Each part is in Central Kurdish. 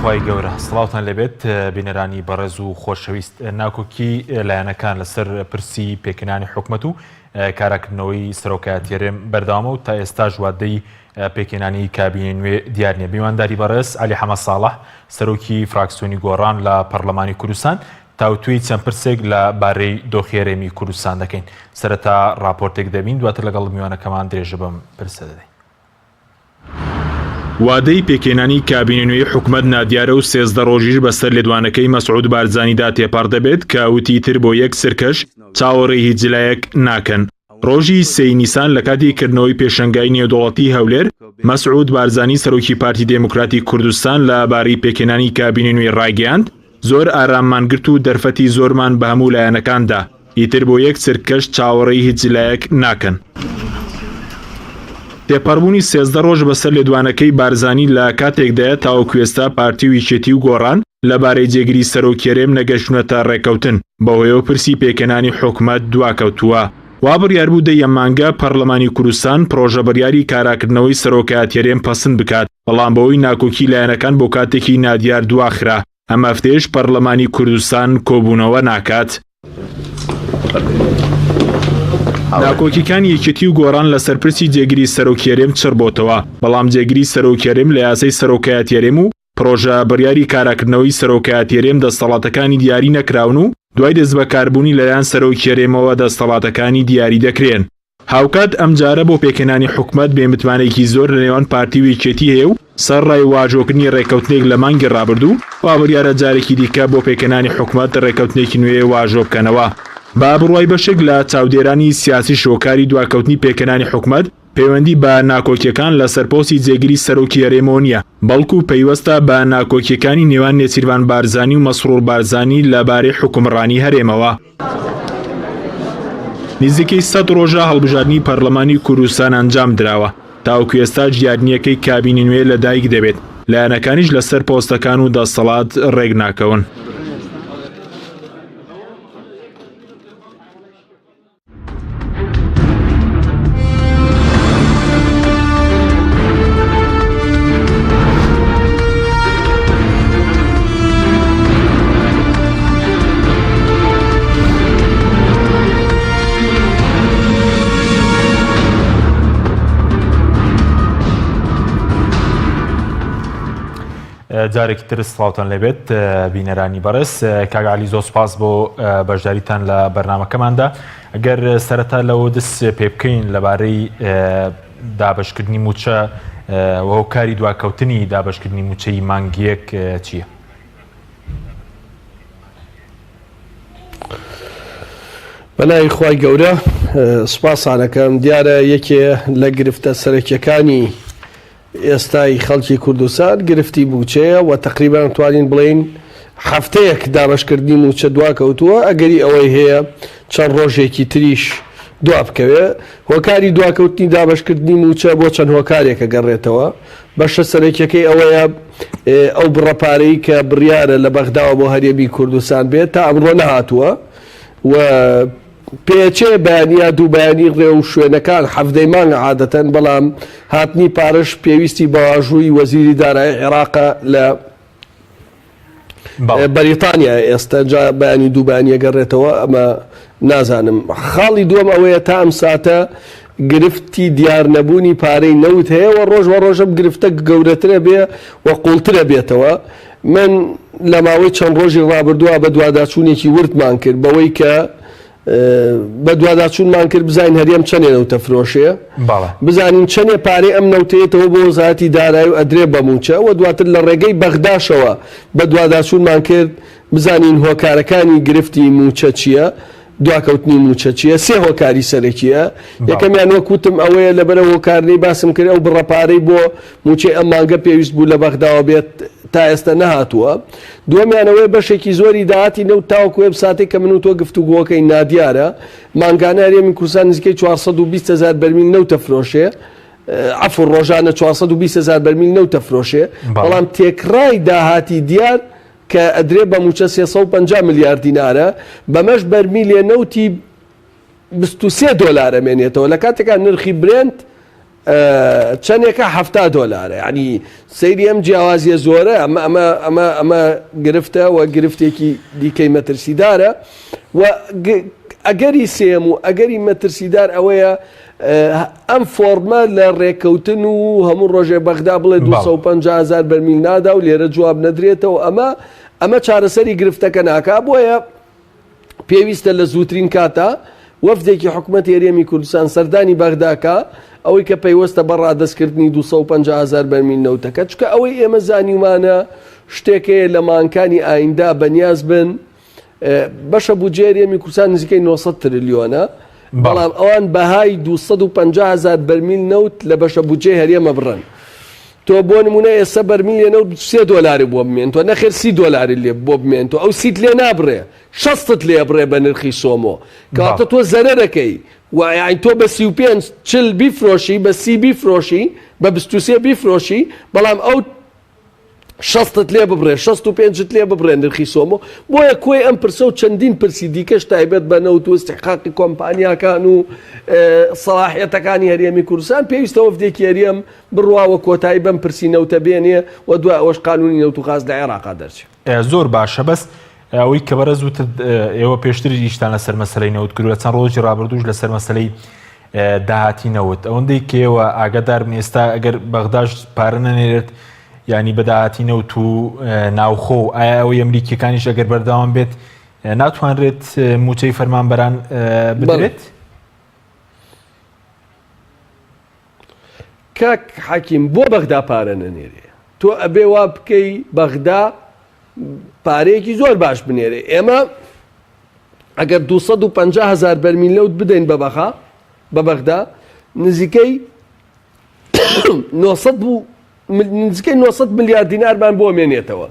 خوای گەورە سڵاوتان لەبێت بینەرانی بەڕێز و خۆشەویست ناکۆکی لایەنەکان لەسەر پرسی پێکەنانی حکومەت و کاراکردنەوەی سەرۆکایەتیێرم بەردەوامە و تا ئێستا ژوادەی پێکەنانی کابینەی نوێ دیار نییە. میوانداری بەڕێز عەلی حەمەد ساڵح سەرۆکی فراکسیۆنی گۆڕان لە پەرلەمانی کوردستان تاوتوی چەند پرسێک لە بارەی دۆخێرێمی کوردستان دەکەین. سەرەتا راپۆرتێک دەبین دواتر لەگەڵ میوانەکەمان درێژە بەم پرسە دەدەین. وادەی پێکێنانی کابینە نوێی حکومەت نادیارە و 13 ڕۆژیش بەسەر لێدوانەکەی مەسعود بارزانیدا تێپەڕ دەبێت کە وتی تر بۆ یەک سەرکەش چاوەڕێی هیچ جلایەک ناکەن. ڕۆژی 3 نیسان لە کاتی کردنەوەی پێشەنگای نێودوڵەتی هەولێر مەسعود بارزانی سەرۆکی پارتی دێموکراتی کوردستان لەبارەی پێکێنانی کابینە نوێی ڕایگەیاند زۆر ئاراممان گرت و دەرفەتی زۆرمان بە هەموو لایەنەکاندا ئیتر بۆ یەک سەرکەش چاوەڕێی هیچ جلایەک ناکەن. تێپەڕبوونی 13 ڕۆژ بەسەر لێدوانەکەی بارزانی لە کاتێکدایە تاوەکوێستا پارتی ویچێتی و گۆڕان لەبارەی جێگیری سەرۆکێرێم نەگەشتونەتە ڕێکەوتن بەهۆیەوە پرسی پێکەنانی حکومەت دواکەوتووە. وا بڕیاربوو دەی ئەم مانگە پەرلەمانی کوردستان پرۆژە بڕیاری کاراکردنەوەی سەرۆکایەتیێرێم پەسەند بکات بەڵام بەوەی ناکۆکی لایەنەکان بۆ کاتێکی نادیار دواخرا. ئەم هەفتەیەش پەرلەمانی کوردستان کۆبوونەوە ناکات. ناکۆکیەکانی یەکێتی و گۆڕان لە سەرپرسی جێگیری سەرۆکێرێم چڕبۆتەوە بەڵام جێگیری سەرۆکێرێم لە یاسای سەرۆکایەتیێرێم و پرۆژە بڕیاری کاراکردنەوەی سەرۆکایەتیێرێم دەسەڵاتەکانی دیاری نەکراون و دوای دەستبەکاربوونی لەلایەن سەرۆکێرێمەوە دەسەڵاتەکانی دیاری دەکرێن. هاوکات ئەمجارە بۆ پێکەنانی حکومەت بێمتوانێکی زۆر لە نێوان پارتی ویچێتی هەیە و سەرڕای واژۆکردنی ڕێکەوتنێک لە مانگی ڕابردوو وا بڕیارە جارێکی دیکە بۆ پێکەنانی حکومەت ڕێکەوتنێکی نوێ واژۆ بکەنەوە. با بڕوای بەشێک لە چاودێرانی سیاسی شۆکاری دواکەوتنی پێکەنانی حکومەت پەیوەندی بە ناکۆکیەکان لە سەرپۆسی جێگیری سەرۆکیێرێمەوە نیە بەڵکو پەیوەستە بە ناکۆکیەکانی نێوان نێچیروان بارزانی و مەسرور بارزانی لەبارەی حکومڕانی هەرێمەوە. نزیکەی 100 ڕۆژە هەڵبژاردننی پەرلەمانی کوردستان ئەنجام درراوە تاوەکو ئێستا ژیاردنیەکەی کابینی نوێ لەدایک دەبێت لایەنەکانیش لەسەر پۆستەکان و دەسەڵات ڕێک ناکەون. جارێکی تر سڵاوتان لەبێت بینەرانی بەڕێز. کاک عەلی زۆر سوپاس بۆ بەشداریتان لە بەرنامەکەماندا. ئەگەر سەرەتا لەوە دەست پێ بکەین لەبارەی دابەشکردنی موچە و هۆکاری دواکەوتنی دابەشکردنی موچەی مانگیەک چییە؟ بەلای خوای گەورە سوپاسانەکەم. دیارە یەکێ لە گرفتە سەرەکیەکانی ئێستای خەڵکی کوردستان گرفتی موچەیە و تقریبان توانین بڵێن هەفتەیەک دابەشکردنی موچە دواکەوتووە. ئەگەری ئەوەی هەیە چەند ڕۆژێکی تریش دوا بکەوێ. هۆکاری دواکەوتنی دابەشکردنی موچە بۆ چەند هۆکارێکە گەڕێتەوە. بەشە سەرەکیەکەی ئەوەیە ئەو بڕەپارەی کە بڕیارە لە بەغداوە بۆ هەرێمی کوردستان بێت تا ئەمڕۆ نەهاتووە و پێچێ بەیانیا دوو بەیانی ڕێ و شوێنەکان هەفتەی مانگە عادەتەن بەڵام هاتنی پارەش پێویستی بەواژووی وەزیری دارایی عێراقە لە بەریتانیا ئێستا جا بەیانی دوو بەیانیە گەڕێتەوە. ئەمە نازانم. خاڵی دووەم ئەوەیە تا ئەم ساتە گرفتی دیار نەبوونی پارەی نەوت هەیە و ڕۆژ بە ڕۆژەم گرفتە گەورەترە بێ و قوڵترە بێتەوە. من لە ماوەی چەند ڕۆژی ڕابردووە بە دوواداچوونێکی وردمان کرد بەوەی کە بە دوواداچوونمان کرد بزانین هەرێم چەندێ نەوتە فرۆشەیە بزانین چەندێ پارەی ئەم نەوتێتەوە بۆ وەزارەتی دارایی و ئەدرێ بە موچە و دواتر لە ڕێگەی بەغداشەوە بە دوواداچوونمان کرد بزانین هۆکارەکانی گرفتی موچە چییە دواکەوتنی موچە چییە. سێ هۆکاری سەرەکیە. یەکەمیان وەکوتم ئەوەیە لەبەرە هۆکارنەی باسم کرد ئەو بڕەپارەی بۆ موچەی ئەم مانگە پێویست بوو لە بەغداوە بێت تا ئێستا نەهاتووە. دووەمیانەوەی بەشێکی زۆری داهاتی نەوت تاوەکو وێب ساتێک کە من و تۆ گفتوگۆکەی نادیارە مانگانە هەرێمی کوردستان نزیکەی 420,000 بەرمیل نەوتە فرۆشێ. عەفو ڕۆژانە 420,000 بەرمیل نەوتە فرۆشێ بەڵام تێکڕای داهاتی دیار کە ئەدرێ بە موچە 350 ملیارد دینارە بەمەش بەرمیلێ نەوتی 23 دۆلار ئەمێنێتەوە لە کاتێکا نرخی برێنت چەندێکە $70 ینی سەیری ئەم جیاوازیە زۆرە ئەمە گرفتە و گرفتێکی دیکەی مەترسیدارە و ئەگەری سێم و ئەگەری مەترسیدار ئەوەیە ئەم فۆرمە لە ڕێککەوتن و هەموو ڕۆژێ بەغدا بڵێ 250,000 بەرمیل نادا و لێرە جواب نەدرێتەوە ئەمە چارەسەری گرفتەکە ناکا بۆیە پێویستە لە زووترین کاتە وەفدێکی حکوومەت هێرێمی کوردستان سەردانی بەغداکە ئەوەی کە پەیوەستە بە ڕادەستکردنی 250,000 بەرمیل نەوتەکە چکە ئەوەی ئێمە زانیومانە شتێکەیە لە مانکانی ئایندا بەنیاز بن بەشە بودجێ هێرێمی کوردستان نزیکەی 900 تریلیۆنە بەڵام ئەوان بەهای 250,000 بەرمیل نەوت لە بەشە بودجێ هەرێمە بڕن تۆ بۆ نمونە ئێستا بەرمیل لێنەوت $3 بۆ بمێنتەوە نەخێر $30 لێ بۆ بمێنتەوە ئەو سیت لێ نابڕێ 60 لێ بڕێ بە نرخی سۆمۆ کاتە تۆ زەرەرەکەی وایانی تۆ بە 35 بیفرۆشی بە 30 بیفرۆشی بە 23 بیفرۆشی بەڵام ئەو 60 لێ ببڕێ 65 لێ ببڕێ نرخی سۆمۆ بۆیە کۆی ئەم پرسە و چەندین پرسی دیکەش تایبەت بە نەوت و استحقاقی کۆمپانیاکان و سەلاحیەتەکانی هەرێمی کوردستان پێویستە وەفدێکی هەرێم بڕواوە کۆتایی بەم پرسی نەوتە بێنێ و دوای ئەوەش قانونی نەوت و غاز لە عێراقا دەرچێت. زۆر باشە بەس ئەوەی کە بەرە زووتر ئێوە پێشتر ئیشتان لەسەر مەسەلەی نەوت کرد لە چەند ڕۆژی ڕابردووش لەسەر مەسەلەی داهاتی نەوت ئەوەندەی کێوە ئاگادار بن ئێستا ئەگەر بەغداش پارە نەنێرێت ینی بەداهاتی نەوت و ناوخۆ ئایا ئەوەی ئەمریکیەکانیش ئەگەر بەردەوام بێت ناتوانرێت موچەی فەرمانبەران بدرێت؟ کاک حەکیم بۆ بەغدا پارە نەنێرێ تۆ ئەبێ وا بکەی بەغدا پارەیەکی زۆر باش بنێرێ ئێمە ئەگەر 250,000 بەرمیل نەوت بدەین بە بەغدا نزیکەی 900 ملیار دینارمان بۆ مێنێتەوە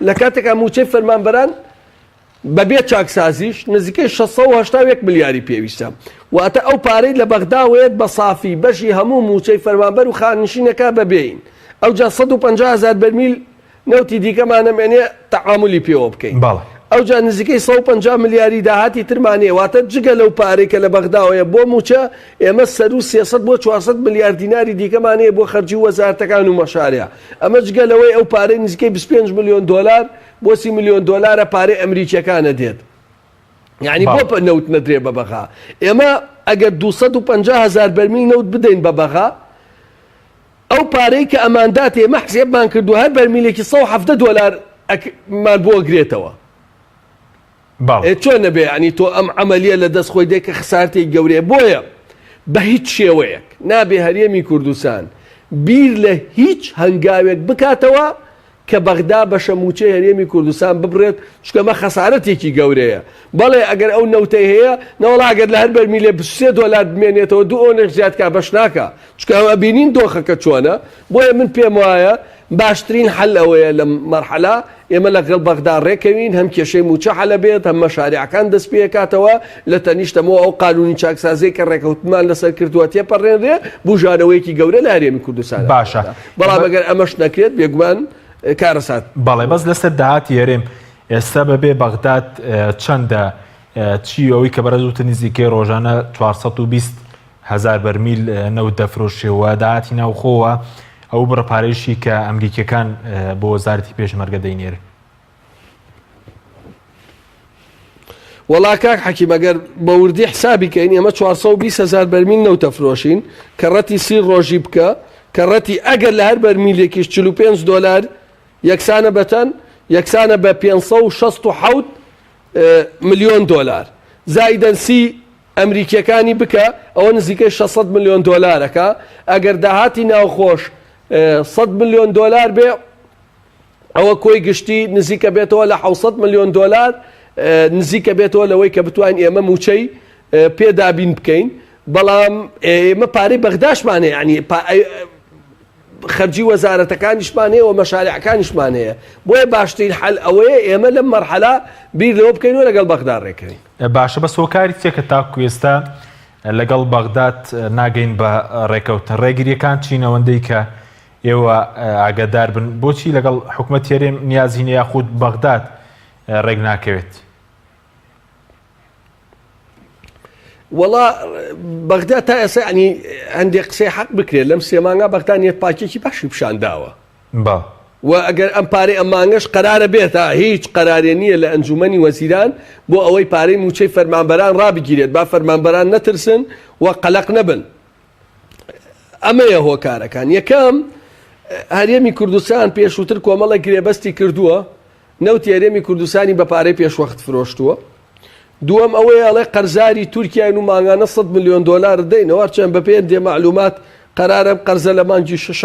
لە کاتێکا موچەی فەرمانبەران بەبێ چاکسازیش نزیکەی 681 ملیاری پێویستە واتە ئەو پارەی لە بەغداوێت بە سافی بەشی هەموو موچەی فەرمانبەر و خانشینەکە بەبێین ئەو جا 150,000 بەرمیل نەوتی دیکەمانەمێنێ تەعاملی پێوە بکەین ئەو جا نزیکەی 150 ملیاری داهاتی ترمانێ واتە جگە لەو پارەی کە لە بەغداوەیە بۆ موچە ئێمە سەر و 300 بۆ 400 ملیار دیناری دیکەمانەیە بۆ خەرجی وەزارەتەکان و مەشاریا ئەمە جگە لەوەی ئەو پارەی نزیکەی 25 ملیۆن دلار بۆ 30 ملیۆن دلارە پارەی ئەمریکیەکانە دێت یعنی بۆ نەوت نەدرێ بە بەغا ئێمە ئەگەر 250,000 بەرمیل نەوت بدەین بە بەغا ئەو پارەی کە ئەماندات ئێمە حسێبمان کردو هەر بەرمیلێکی $170 مان بۆ گرێتەوە چۆن نەبێ ینی تۆ ئەم عملیە لە دەست خۆی دێکە خسارتێک گەورەیە بۆیە بە هیچ شێوەیەک نابێ هەرێمی کوردستان بیر لە هیچ هەنگاوێک بکاتەوە کە بەغدا بەشە موچەی هەرێمی کوردستان ببڕێت چکەمە خەسارەتێکی گەورەیە بەڵێ ئەگەر ئەو نەوتەی هەیە نەوەڵاگەر لە هەر بەرمیلێ $3 بمێنێتەوە 2 ئۆنێک زیادکە بەش ناکە چکەمە بینین دۆخەکە چۆنە بۆیە من پێم وایە باشترین حل ئەوەیە لە مەرحەلا ئێمە لەگەڵ بەغدا ڕێکەوین هەم کێشەی موچە حەلە بێت هەم مەشاریعەکان دەست پێکاتەوە لە تەنیشتەمەوە ئەو قانونی چاکسازی کە ڕێکەوتمان لەسەر کردووە تێپەڕێنرێ بژانەوەیەکی گەورە لە هەرێمی کوردستان باشە بەڵام ئەگەر ئەمەش نەکرێت بێگومان کارەسات بەڵێ بەس لەسەر داهاتی هەرێم ئێستا بەبێ بەغداد چەندە چی ئەوەی کە بەرەزوتە نزیکەی ڕۆژانە 420,000 بەرمیل نەوت دەفرۆشێەوە داهاتی ناوخۆوە ئەو بڕپارێشی کە ئەمریکیەکان بۆ وەزارەتی پێشمەرگە دەینێر وەڵا کاک حەکیم ئەگەر بە وردی حسابی کەین ئێمە 420,000 بەرمیل نەوت دەفرۆشین کە ڕەتی 30 ڕۆژی بکە کە ڕەتی ئەگەر لە هەر بەرمیلێکیش $45 یەکسانە بەتەن یەکسانە بە 567 ملیۆن دلار زایدەن 30 ئەمریکیەکانی بکە ئەوە نزیکەی 600 ملیۆن دلارەکە ئەگەر داهاتی ناوخۆش 100 ملیۆن دلار بێ ئەوە کۆی گشتی نزیکە بێتەوە لە 700 ملیۆن دلار نزیکە بێتەوە لەوەی کە بتوانین ئێمە موچەی پێدابین بکەین بەڵام ئێمە پارەی بەغداشمانەیە ینی خەرجی وەزارەتەکانیشمان هەیە و مەشاریعەکانیشمان هەیە بۆیە باشترین حەل ئەوەیە ئێمە لەم مەرحەلا بیر لەوە بکەینەوە لەگەڵ بەغدا ڕێکەوین باشە بەس هۆکاری چێکە تاکو ئێستا لەگەڵ بەغداد ناگەین بە ڕێکەوتن ڕێگریەکان چینەوەندەی کە ئێوە ئاگادار بن بۆچی لەگەڵ حکوومەت هێرێم نیازینە یاخود بەغداد ڕێک ناکەوێت وەڵا بەغدا تا ئێستا ینی هەندێک قسەی حەق بکرێت لەم 3 مانگا بەختانیەت پاکێکی باشی پیشانداوە با و ئەگەر ئەم پارەی ئەم مانگەش قەرارە بێتە هیچ قەرارێ نییە لە ئەنجومەنی وەزیران بۆ ئەوەی پارەی موچەی فەرمانبەران ڕابگیرێت با فەرمانبەران نەترسن و قەلەق نەبن. ئەمەیە هۆکارەکان. یەکەم هەرێمی کوردستان پێشووتر کۆمەڵی گرێبەستی کردووە نەوتی هەرێمی کوردستانی بە پارەی پێشوەخت فرۆشتووە. دووەم ئەوەیە ئەڵێ قەرزاری تورکیای و مانگانە 100 ملیۆن دۆلار دەینەوە چەند بە پێیان دێ معلومات قەرارە قەرزە لە مانگی 6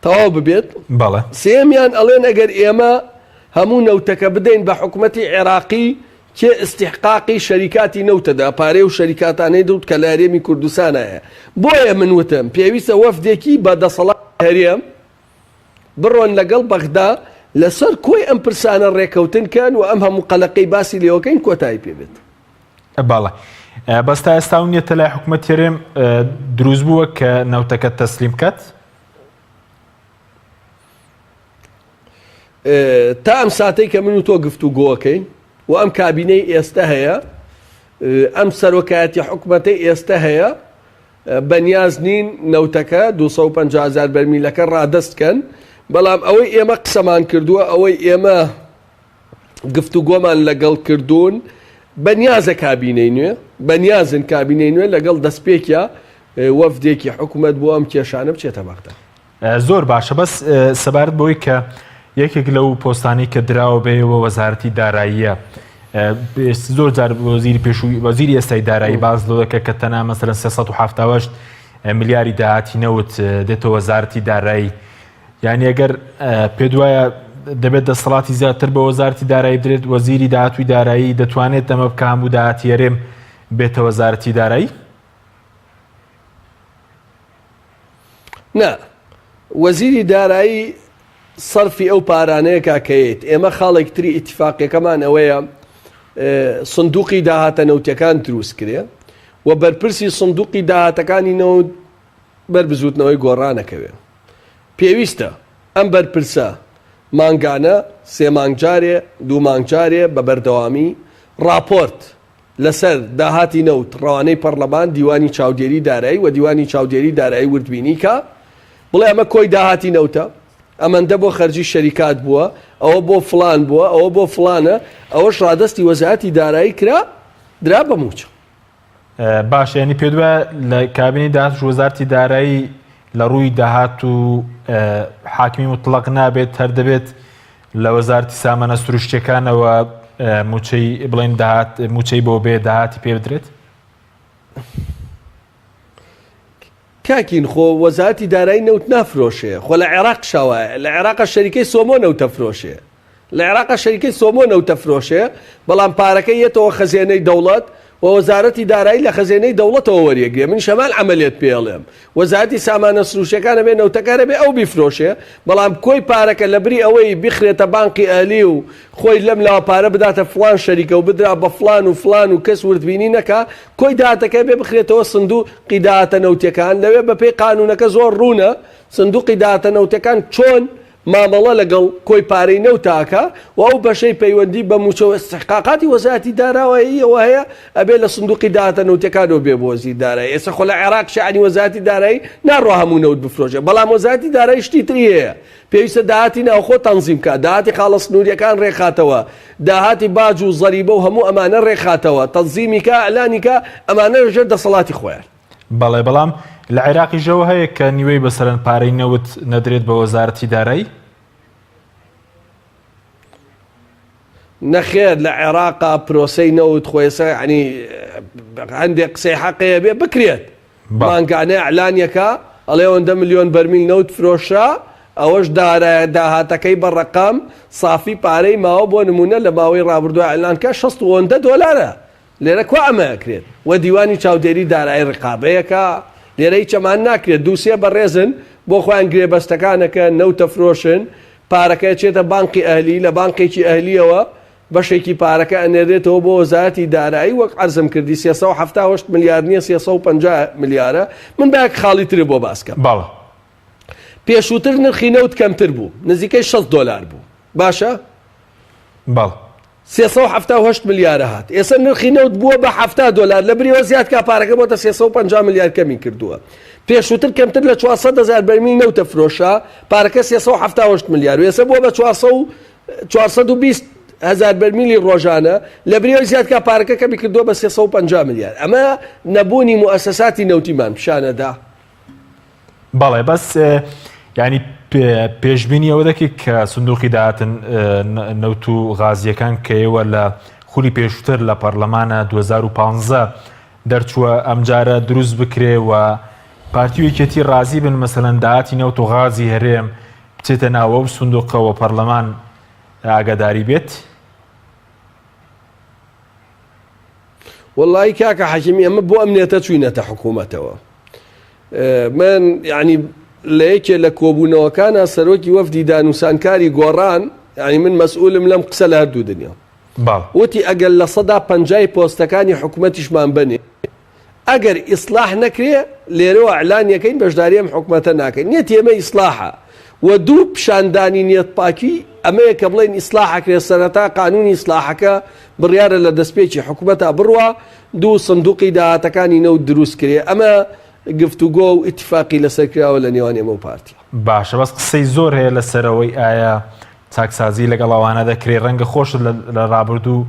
تەواو ببێت. بەڵێ سێمیان ئەڵێن ئەگەر ئێمە هەموو نەوتەکە بدەین بە حکوومەتی عێراقی کێ استحقاقی شەریکاتی نەوتەدا پارەی و شەریکاتانەی دەوت کە لە هەرێمی کوردستانایە. بۆیە من وتم پێویستە وەفدێکی بە دەسەڵات هەرێم بڕۆن لەگەڵ بەغدا لەسەر کۆی ئەم پرسانە ڕێکەوتنکەن و ئەم هەموو قەلەقەی باسی لێوەکەین کۆتایی پێبێت. باڵە بەستا ئێستا نیەتە لای حکوومەت هەرێم دروست بووە کە نەوتەکە تەسلیم کات تا ئەم ساتەی کە من و تۆ گفتوگۆکەین و ئەم کابینەی ئێستا هەیە ئەم سەرۆکایەتی حکوومەتەی ئێستا هەیە بەنیاز نین نەوتەکە 250,000 بەرمیلەکە ڕادەستکەن. بەڵام ئەوەی ئێمە قسەمان کردووە ئەوەی ئێمە گفتوگۆمان لەگەڵ کردوون بەنیازە کابینەی نوێ بەنیازن کابینەی نوێ لەگەڵ دەستپێکە وەفدێکی حکوومەت بۆ ئەم کێشانە بچێتە بەغدا. زۆر باشە بەس سەبارەت بۆی کە یەکێک لەو پۆستانی کە دراوە بێەوە وەزارەتی داراییە زۆر جار وەزیری پێشووی وەزیری ئێستای دارایی باز لەوە دەکە کە تەنها مەسەلەن 378 ملیاری داهاتی نەوت دێتەوە وەزارەتی دارایی. یعنی ئەگەر پێ وایە دەبێت دەسەڵاتی زیاتر بە وەزارەتی دارایی بدرێت وەزیری داهاتووی دارایی دەتوانێت ئەمە بکە هەموو داهاتی هەرێم بێتە وەزارەتی دارایی؟ نا وەزیری دارایی سەرفی ئەو پارانەیە کاکەیت ئێمە خاڵێک تری ئیتیفاقیەکەمان ئەوەیە سندوقی داهاتە نەوتەکان دروست کرێ و بەرپرسی سندوقی داهاتەکانی نەوت بەربزوتنەوەی گۆڕانەکەوێ. پێویستە ئەم بەرپرسە مانگانە 3 مانگجارێ 2 مانگجارێ بە بەردەوامی راپۆرت لەسەر داهاتی نەوت ڕەوانەی پەرلەمان دیوانی چاودێری دارایی و دیوانی چاودێری دارایی وردبینی کە بڵێ ئەمە کۆی داهاتی نەوتە ئەمەندە بۆ خەرجی شەریکات بووە ئەوە بۆ فلان بووە ئەوە بۆ فلانە ئەوەش ڕادستی وەزارەتی دارایی کرا درا بە موچە. باش ینی پێ وایە لە کابینی داهات وەزارەتی دارایی لە ڕووی داهات و حاکمی مطلق نابێت هەر دەبێت لە وەزارەتی سامانە سروشتیەکانەوە موچەی بڵێن داهات موچەی بۆ بێ داهاتی پێ بدرێت. کاکین خۆ وەزارەتی دارایی نەوت نافرۆشێ خۆ لە عێراق شاوایە لە عێراقە شەریکەی سۆمۆ نەوتە فرۆشێ لە عێراقە شەریکەی سۆمۆ نەوتە فرۆشێ بەڵام پارەکەی یەتەوە خەزێنەی دەوڵەت و وەزارەتی دارایی لە خەزێنەی دەوڵەتەوە وەریەگرێ. من شەمال عەمەلیەت پێڵێم وەزارەتی سامانە سروشتیەکانە بێ نەوتەکانە بێ ئەو بیفرۆشێ بەڵام کۆی پارەکە لە بری ئەوەی بخرێتە بانقی ئەهلی و خۆی لەم لاوە پارە بداتە فلان شەریکە و بدرا بە فلان و فلان و کەس وردبینی نەکا کۆی داهاتەکە بێ بخرێتەوە سندوقی داهاتە نەوتەکان لەوێ بەپێی قانونەکە زۆر ڕوونە سندوقی داهاتە نەوتەکان چۆن مامەڵە لەگەڵ کۆی پارەی نەوتاکە و ئەو بەشەی پەیوەندی بە موچەوە استحقاقاتی وەزارەتی داراوەیەوە هەیە ئەبێ لە سندوقی داهاتە نەوتەکانەوە بێ بۆ وەزیری دارایی. ئێستا خۆ لە عێراق شەعانی وەزارەتی دارایی ناڕوا هەموو نەوت بفرۆشێ بەڵام وەزارەتی دارایی شتی تری هەیە پێویستە داهاتی ناوخۆ تەنزیم کات داهاتی خاڵە سنووریەکان ڕێخاتەوە داهاتی باج و زەریبە و هەموو ئەمانە ڕێخاتەوە تەنزیمیکە ئەلانیکە ئەمانە ژێر دەسەڵاتی خۆیان. بەڵێ بەڵام لە عێراقی ژەوە هەیە کە نیوەی بەسەرەن پارەی نەوت نەدرێت بە وەزارەتی دارایی. نەخێر لە عێراقا پرۆسەی نەوت خۆیسە عنی هەندێک قسەی حەقەیە بێ بکرێت مانگانەی ئەعلانیەکە ئەڵێ 100 ملیۆن بەرمیل نەوت فرۆشە ئەوەش داهاتەکەی بە ڕقم سافی پارەی ماوە بۆ نمونە لە ماوەی ڕابردووە ئەعلانکە 60 دۆلارە لێرە کو ئەمەکرێت و دیوانی چاودێری دارایی ڕقابەیەکە لێرە هیچ ئەمان ناکرێت دووسێ بەڕێزن بۆ خۆیان گرێبەستەکانەکە نەوتە فرۆشن پارەکە چێتە بانقی ئەهلی لە بانقێکی ئەهلیەوە بەشێکی پارەکە ئەنێرێتەوە بۆ وەزارەتی دارایی وەک عەرزم کردی 378 ملیار نییە 350 ملیارە. من بەیەک خاڵی تر بۆ باسکەم باڵە پێشووتر نرخی نەوت کەمتر بوو نزیکەی 6 دۆلار بوو باشە باڵ 378 ملیارە هات ئێستا نرخی نەوت بووە بە 70 دلار لە بریەوە زیاد کا پارەکە بۆتە 350 ملیار کەمی کردووە پێشووتر کەمتر لە 400,000 بەرمیل نەوتە فرۆشە پارەکە 378 ملیار و ئێستا بووە بە 420,000 بەرمیلی ڕۆژانە لە بریەوە زیاد کا پارەکە کەمی کردووە بە 350 ملیار ئەمە نەبوونی موسساتی نەوتیمان پیشانەدا. بەڵێ بەس ینی پێشبینی ئەوە دەکەیت کە سندوقی داهاتن نەوت و غازیەکان کە ئێوە لە خولی پێشووتر لە پەرلەمانە 2015 دەرچووە ئەمجارە دروست بکرێ و پارتی یەکێتی ڕازی بن مەسەلەن داهاتی نەوت و غازی هەرێم بچێتە ناوە و سندوقەوە پەرلەمان ئاگاداری بێت؟ وەڵڵی کاکە حەکیمی ئەمە بۆ ئەمنێتە چوینەتە حکوومەتەوە من یعنی لە یەکێ لە کۆبوونەوەکانە سەرۆکی وەفدی دانووسانکاری گۆڕان ینی من مەسئولم لەم قسە لە هەردوو دنیا وتی ئەگەر لە 150 پۆستەکانی حکوومەتیشمان بنێ ئەگەر ئیسلاح نەکرێ لێرەوە ئەعلانیەکەین بەشداری ئەم حکوومەتە ناکەین نیەت ئێمە ئیسلاحە و دوو پیشاندانی نیەت پاکی ئەمەیە کە بڵێن ئیسلاحەکرێ سەرەتا قانونی ئیسلاحەکە بڕیارە لە دەستپێکی حکوومەتە بڕوە دوو سندوقی داهاتەکانی نەوت دروست کرێ ئەمە گفتوگۆ و ئیتفاقی لەسەرکراوە لە نێوان ئێمە و پارتی. باشە بەس قسەی زۆر هەیە لەسەرەوەی ئایا چاکسازی لەگەڵ ئەوانە دەکرێت ڕەنگە خۆش لە ڕابردوو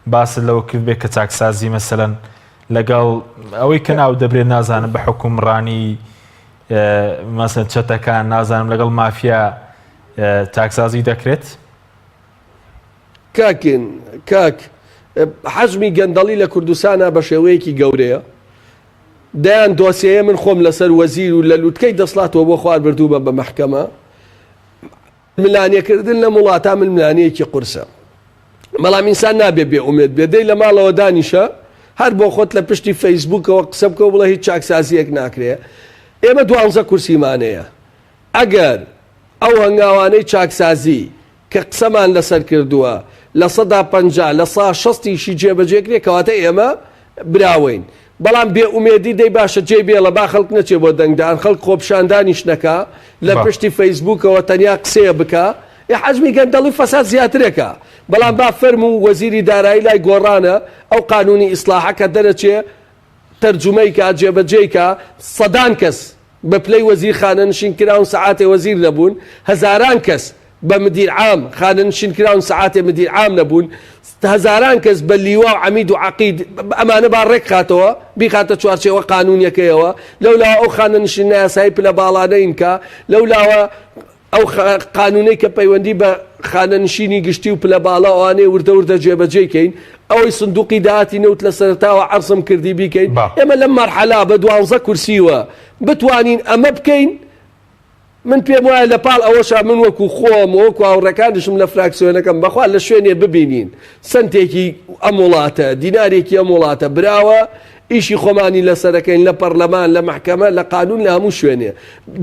باس لەوە کرد بێت کە چاکسازی مەسەلەن لەگەڵ ئەوەی کە ناو دەبرێت نازانم بە حکومڕانی مەسەن چەتەکان نازانم لەگەڵ مافیا چاکسازی دەکرێت؟ کاکن کاک حەزمی گەندەڵی لە کوردستانە بە شێوەیەکی گەورەیە دایان دۆسیەیە من خۆم لەسەر وەزیر و لە لووتکەی دەسڵاتەوە بۆ خوار بردووبە بە مەحکەمە ملانیەکردن لە وڵاتە من ملانەیەکی قورسە بەڵام ئینسان نابێ بێ ئومێد بێ دەی لە ماڵەوە دانیشە هەر بۆ خۆت لە پشتی فەیسبوکەوە قسە بکە و بڵێ هیچ چاکسازیەک ناکرێ ئێمە 12 کورسیمانەیە ئەگەر ئەو هەنگاوانەی چاکسازی کە قسەمان لەسەر کردووە لە 150 لە 160 جێبەجێکرێ کەواتە ئێمە براوین بەڵام بێ ئومێدی دەی باشە جێ بێڵە با خەڵک نەچێ بۆ دەنگدان خەڵک خۆپشاندانیش نەکا لە پشتی فەیسبوکەوە تەنیا قسەیە بکە حەزمی گەندەڵی فەساد زیاترێکە بەڵام با فەرم و وەزیری دارایی لای گۆڕانە ئەو قانونی ئیسلاحەکە دەرەچێ تەرجومەی کە جێبەجێی کە سەدان کەس بە پلەی وەزیر خانە نشین کراون سەعاتێ وەزیر نەبوون هەزاران کەس بە مدیر عام خانە نشین کراون سەعاتێ مدیر عام نەبوون هەزاران کەس بە لیوا و عەمید و عەقید ئەمانە با ڕێک خاتەوە بیخاتە چوارچێوە قانونیەکەیەوە لەولاوە ئەو خانە نشین یاسایی پلە باڵانەین کە لەولاوە ئەو قانونەی کە پەیوەندی بە خانە نشینی گشتی و پلە باڵا ئەوانەی وردە وردە جێبەجێکەین ئەوەی سندوقی داهاتی نەوت لە سەرتاوە عەرزم کردی بیکەین ئێمە لەم مەرحەلا بە 12 کورسیوە بتوانین ئەمە بکەین من پێم وایە لە پاڵ ئەوەشا من وەکو خۆم وەکو هاوڕەکانشم لە فراکسیۆنەکەم بەخوا لە شوێنێ ببینین سنتێکی ئەم وڵاتە دینارێکی ئەم وڵاتە براوە ئیشی خۆمانی لەسەرەکەین لە پەرلەمان لە محکەمە لە قانون لە هەموو شوێنێ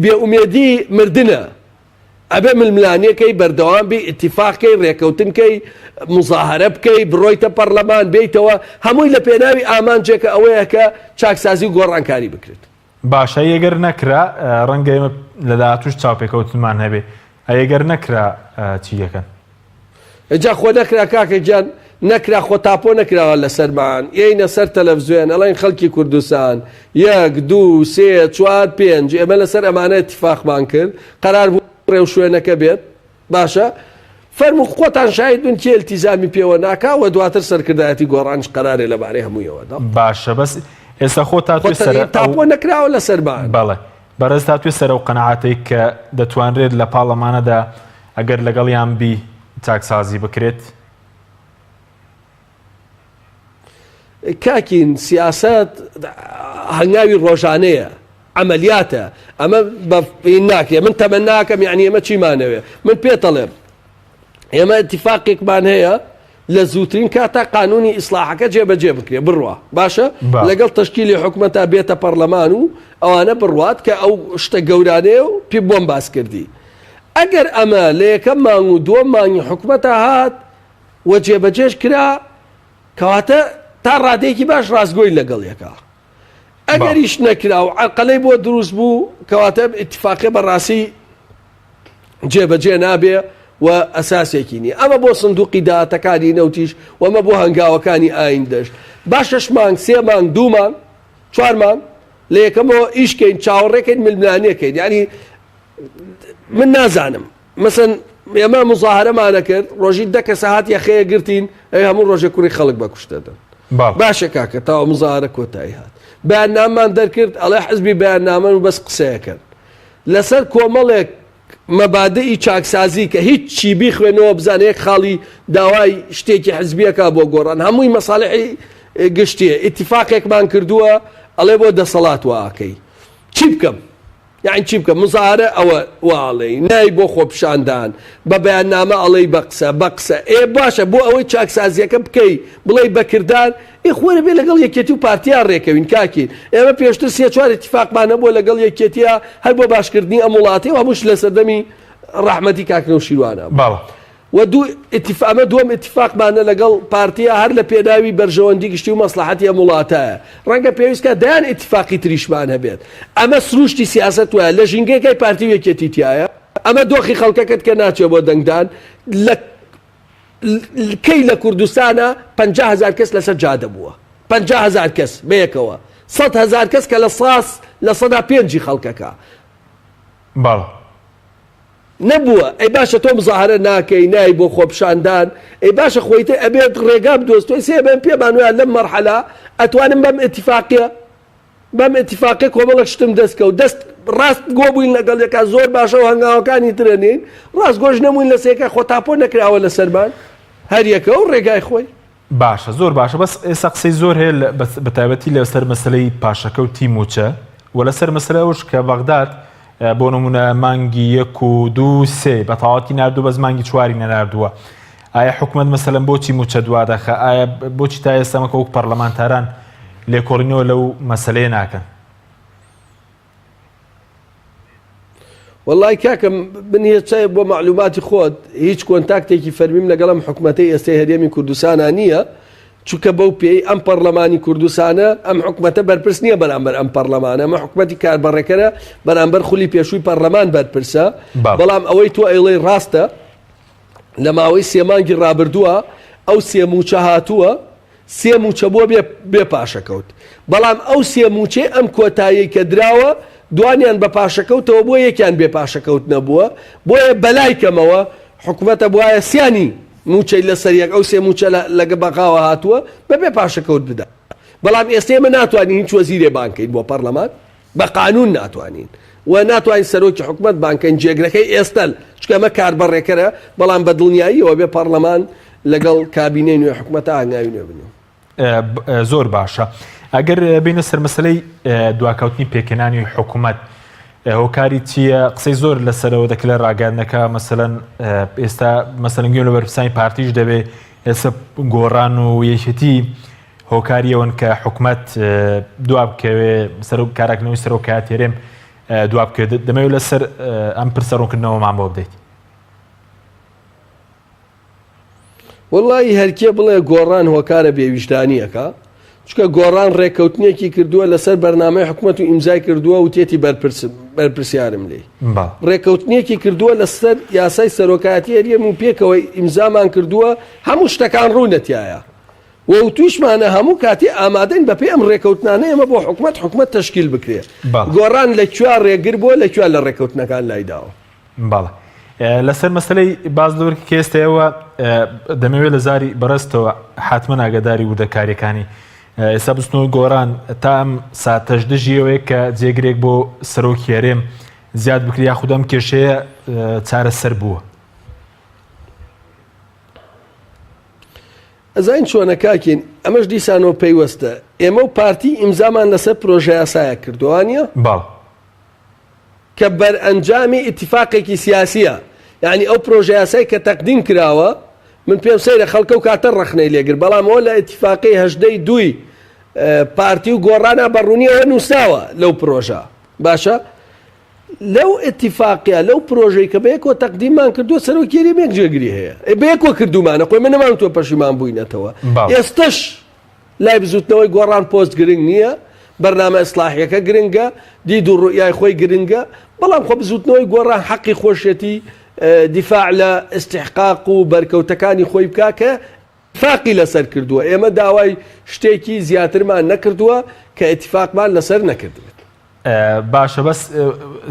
بێئومێدی مردنە ئەبێ ململانیەکەی بەردەوام بی ئیتیفاقکەی ڕێکەوتنکەی مزاهرە بکەی بڕۆیتە پەرلەمان بیتەوە هەمووی لە پێناوی ئامانجێکە ئەوەیە کە چاکسازی و گۆڕانکاری بکرێت. باشە ئەگەر نەکرا ڕەنگە ئێمە لە داهاتووش چاوپێکەوتنمان هەبێ ئەگەر نەکرا چی یەکەن؟ ئەجا خۆ نەکرا کاکە گیان نەکرا خۆ تاپۆ نەکراوە لەسەرمان ئێینە سەر تەلەڤیزیۆن ئەڵێن خەڵکی کوردستان 1 2 3 4 5 ئێمە لەسەر ئەمانە ئیتیفاقمان کرد قەرار بوو ڕێو شوێنەکە بێت باشە فەرموو خۆتان شاید بن کێ التیزامی پێوە ناکاوە دواتر سەرکردایەتی گۆڕانش قەرارێ لەبارەی هەموویەوەدا باشە بەس ئێستا خۆ تاپۆ نەکراوە لەسەرمان بەڵێ بەڕێز تا توێ سەرە و قەنەعاتەی کە دەتوانرێت لە پاڵەمانەدا ئەگەر لەگەڵیان بی چاکسازی بکرێت کاکین سیاست هەنگاوی ڕۆژانەیە عملیاتە ئەمە ناکرێ من تەمەن ناکەم یعنی ئێمە چیمانەوێ من پێتەڵێم ئێمە اتفاقێکمان هەیە لە زووترین کاتە قانونی ئیسلاحەکە جێبەجێ بکرێ بڕوا باشە لەگەڵ تەشکیلی حکوومەتە بێتە پەرلەمان و ئەوانە بڕوات کە ئەو شتە گەورانەیە و پێ بۆم باس کردی ئەگەر ئەمە لە یەکەم مانگ و دووەم مانگی حکوومەتە هات و جێبەجێش کرا کەواتە تا ڕادەیەکی باش ڕاستگۆی لەگەڵ یەکە ئەگەریش نەکرا و عەرقەلەی بۆ دروست بوو کەواتە ئیتیفاقیە بەڕاستی جێبەجێ نابێ و ئەساسێکی نی ئەمە بۆ سندوقی داهاتەکانی نەوتیش وەمە بۆ هەنگاوەکانی ئایندەش با 6 مانگ 3 مانگ 2 مانگ 4 مانگ لە یەکەمەوە ئیشکەین چاوەڕێکەین ململانیەکەین یعنی من نازانم مەسەن ئێمە مزاهرەمانە کرد ڕۆژی 10 کەس هاتیە خەیە گرتین ئەوێ هەموو ڕۆژێ کوڕی خەڵک بە کوشتەدەن باشە کاکە تاوە مزاهرە کۆتایی هات بەیاننامەمان دەرکرد ئەڵێ حزبی بەیاننامەن و بەس قسەیەکەن لەسەر کۆمەڵێک مەبادئی چاکسازی کە هیچ چی بیخوێنەوە بزانێک خاڵی داوای شتێکی حزبیەکە بۆ گۆڕان هەمووی مەساڵحی گشتیە ئیتیفاقێکمان کردووە ئەڵێ بۆ دەسەڵات واکەی چی بکەم یعنی چی بکەم مزاهرە ئەوە واڵێ نای بۆ خۆپشاندان بە بەیاننامە ئەڵێی بە قسە باشە بۆ ئەوەی چاکسازیەکە بکەی بڵێ بەکردار خۆرە بێ لەگەڵ یەکێتی و پارتیان ڕێکەوین کاکین ئێمە پێشتر 3-4 اتفاقمانە بۆ لەگەڵ یەکێتیە هەر بۆ باشکردنی ئەم وڵاتی و هەمووش لە سەردەمی ڕەحمەتی کاکنە و شیروانە و ئەمە دووەم اتفاقمانە لەگەڵ پارتیە هەر لە پێداوی بەرژەوەندی گشتی و مەسلحەتی ئەم وڵاتایە ڕەنگە پێویستکە دایان اتفاقی تریشمان هەبێت ئەمە سروشتی سیاست وایە لە ژینگەکەی پارتی و یەکێتی تایە ئەمە دۆخی خەڵکەکەت کە ناچێت بۆ دەنگدان کەی لە کوردستانە 50,000 کەس لەسەر جادە بووە 50,000 کەس بەیەکەوە 100,000 کەس کە لە سەدا پێنجی خەڵکەکە نەبووە ئەی باشە تۆ مزاهرە ناکەی نای بۆ خۆپشاندان ئەی باشە خۆیتە ئەبێت ڕێگا بدۆستۆی سێبێن پێمان وایە لەم مەرحەلا ئەتوانم بەم ئەتیفاقیە کۆمەڵک شتم دەستکەوت دەست ڕاست گۆ بووین لەگەڵ یەکە زۆر باشە و هەنگاوەکانی ترێنین ڕاست گۆژ نەمووین لە سێکە خۆ تاپۆ نەکراوە لە سەرمان هەر یەکە و ڕێگای خۆی باشە زۆر باشە بەس ئێستا قسەی زۆر هەیە بەتایبەتی لەسەر مەسلەی پاشەکە و تیموچە و لەسەر مەسلەوەش کە بەغداد بۆ نمونە مانگی 1 و 2 3 بە تەواوەتی نردوو بەس مانگی 4 نەناردووە ئایا حکومەت مەسەلەن بۆچی موچە دوادەخە ئایا بۆچی تا ئێستا مەکە وەک پەرلەمانتاران لێکۆڵینەوە لەو مەسەلەیە ناکەن والله کاکەم بنیەچای بۆ معلوماتی خۆت هیچ کۆنتاکتێکی فەرمیم لەگەڵم حکومەتەی ئێستای هەرێمی کوردستانە نییە چونکە بەو پێی ئەم پەرلەمانی کوردستانە ئەم حکومەتە بەرپرس نییە بەرامبەر ئەم پەرلەمانە ئەمە حکومەتی کاربەڕێکەرە بەرامبەر خولی پێشووی پەرلەمان بەرپرسە بەڵام ئەوەی تۆ ئەڵێی ڕاستە لە ماوەی 3 مانگی ڕابردووە ئەو 3 موچە هاتووە 3 موچە بۆ بێ پاشەکەوت بەڵام ئەو 3 موچەی ئەم کۆتایی کە دراوە دوانیان بە پاشەکەوتەوە بۆ یەکیان بێ پاشەکەوت نەبووە بۆیە بەلای کەمەوە حکومەتە بواە سیانی موچەی لەسەر یەک ئەو 3 موچە لەگە بەقاوە هاتووە بەبێ پاشەکەوت بدە بەڵام ئێستێمە ناتوانین هیچ وەزیرێ بانکەین بۆ پەرلەمان بە قانون ناتوانین و ناتوانین سەرۆکی حکومەت بانکەین جێگرەکەی ئێستەل چکەمە کاربەڕێکەرە بەڵام بە دڵنیاییەوە بێ پەرلەمان لەگەڵ کابینەی نوێ حکومەتە ئاگاوی نوێ بنێ زۆر باشە ئەگەر بینە سەر مەسلەی دواکەوتنی پێکەنانی حکومەت هۆکاری چییە قسەی زۆر لەسەرەوە دەکە لە ڕاگەاندنەکە مەسەلەن ئێستا مەسەلەن گوێ لە بەرپرسانی پارتیش دەبێ ئێستا گۆڕان و یەکێتی هۆکاریەوەن کە حکومەت دوا بکەوێ سەر کارەکردنەوەی سەرۆکایەتی هەرێم دوا بکەوێت دەمەوێت لەسەر ئەم پرسەڕوونکردنەوەمان بۆ بدەیت وەڵڵی هەرکێ بڵێ گۆڕان هۆکارە بێویژدانیەکە چکە گۆڕان ڕێککەوتنیەکی کردووە لەسەر بەرنامەی حکومەت و ئیمزای کردووە و تێتی بەرپرسیارم لێ ڕێککەوتنیەکی کردووە لەسەر یاسای سەرۆکایەتی هەرێم و پێکەوەی ئیمزامان کردووە هەموو شتەکان ڕوونەتیایە و تویشمانە هەموو کاتی ئامادەین بەپێ ئەم ڕێککەوتنانە ئێمە بۆ حکومەت تەشکیل بکرێ گۆڕان لەکوێ ڕێگر بووە لەکوێ لە ڕێککەوتنەکان لایداوە باڵە لەسەر مەسلەی باز لەور کێستەوە دەمەوێت لە زاری بەڕستەوە حتممە ئاگداری وردەکاریەکانی ئێستا بستنەوەی گۆڕان تا ئەم ساتەش دژیەوەی کە جێگرێک بۆ سەرۆکی هەرێم زیاد بکری یاخودەم کێشەیە چارەسەر بووە ئەزین چۆنە کاکین ئەمەش دیسانەوە پەیوەستە ئێمە و پارتی ئیمزامان لەسەر پرۆژە یاسایە کردووانە باڵ کە بەرئەنجامی ئیتیفاقێکی سیاسیە یعنی ئەو پرۆژە یاسای کە تەقدیم کراوە من پێم سەیرە خەڵکە و کاتە ڕەخنەی لێگر بەڵام ئەوە لە ئیتیفاقی 18/2 پارتی و گۆڕانە بەڕوونیەوە نووساوە لەو پرۆژە باشە لەو ئیتیفاقیە لەو پرۆژەی کە بەیەکەوە تەقدیممان کردووە سەرۆکی هەرێمێک جێگری هەیە بەیەکەوە کردومانە خۆی من نەمان تۆ پەشیمان بووینەتەوە ئێستش لای بزوتنەوەی گۆڕان پۆست گرنگ نییە بەرنامە ئیسلاحیەکە گرنگە دید و ڕوئیای خۆی گرنگە بەڵام خۆ بزوتنەوەی گۆڕان حەقی خۆشیەتی دیفاع لە استحقاق و بەرکەوتەکانی خۆی بکا کە اتفاقی لەسەر کردووە. ئێمە داوای شتێکی زیاترمان نەکردووە کە اتفاقمان لەسەر نەکردوێت. باشە بەس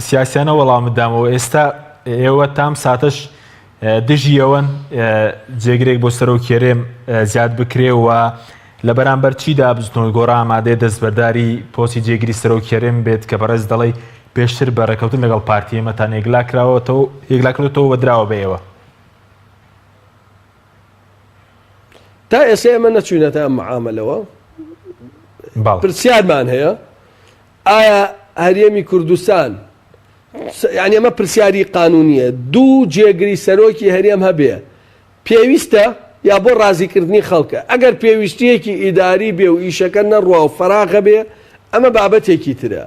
سیاسیانە وەڵامت دامەوە. ئێستا ئێوە تام ساتەش دژی ئەوەن جێگرێک بۆ سەرۆکێرێم زیاد بکرێەوە لە بەرامبەر چیدا بزنەوەی گۆڕا ئامادەیە دەستبەرداری پۆستی جێگیری سەرۆکێرێم بێت کە بەڕێز دەڵێ پێشتر بەڕێکەوتن لەگەڵ پارتی ئێمەتان یەکلاکراوەتەوە بەدراوە بێەوە. تا ئێستا ئێمە نەچوونەتە ئەم معاملەوە. پرسیارمان هەیە ئایا هەرێمی کوردستان یعنی ئەمە پرسیاری قانونیە دوو جێگری سەرۆکی هەرێم هەبێ پێویستە یا بۆ ڕازیکردنی خەڵکە. ئەگەر پێویستیەکی ئیداری بێ و ئیشەکە نەڕوا و فەراغە بێ ئەمە بابەتێکی ترە.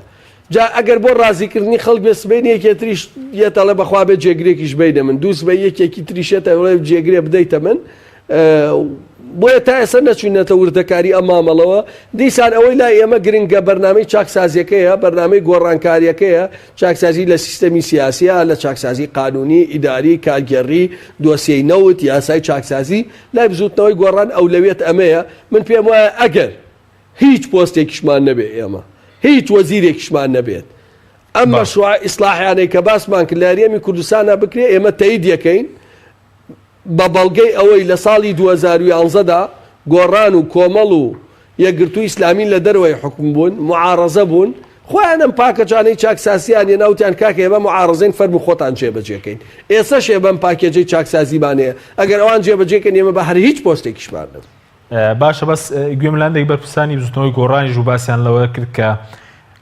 جا ئەگەر بۆ ڕازیکردنی خەڵک بێ سبەی یەکێتریش یەتەڵە بەخوا بێت جێگرێکیش بیدە من دوو سبەی یەکێکی تریشێتە جێگرێ بدەیتە من بۆیە تا ئێستا نەچوونەتە وردەکاری ئەم مامەڵەوە. دیسان ئەوەی لای ئێمە گرنگە بەرنامەی چاکسازیەکەیە بەرنامەی گۆڕانکاریەکەیە چاکسازی لە سیستەمی سیاسیە لە چاکسازی قانونی ئیداری کارگەڕی دۆسیەی نەوت یاسای چاکسازی لای بزوتنەوەی گۆڕان ئەولەوێت ئەمەیە. من پێم وایە ئەگەر هیچ پۆستێکیشمان نەبێ ئێمە هیچ وەزیرێکیشمان نەبێت ئەم مەشروع ئیسلاحیانەی کە باسمان کرد لە هەرێمی کوردستانە بکرێ ئێمە تایید دەکەین بە بەڵگەی ئەوەی لە ساڵی 2011دا گۆڕان و کۆمەڵ و یەکگرتووی ئیسلامی لە دەروەوەی حکم بوون معارەزە بوون خۆیان ئەم پاکەجانەی چاکساسییان ناوتیان کاکە ئێمە معارەزەین فەرمو خۆتان جێبەجێکەین. ئێستاش بەم پاکێجەی چاکسازیمانەیە ئەگەر ئەوان جێبەجێکەن ئێمە بە هەر هیچ پۆستێکیشمان نەبێت. باشە بەس گوێملاندێک بەرپرسانی بزوتنەوەی گۆڕانی ژووباسییان لەوە کرد کە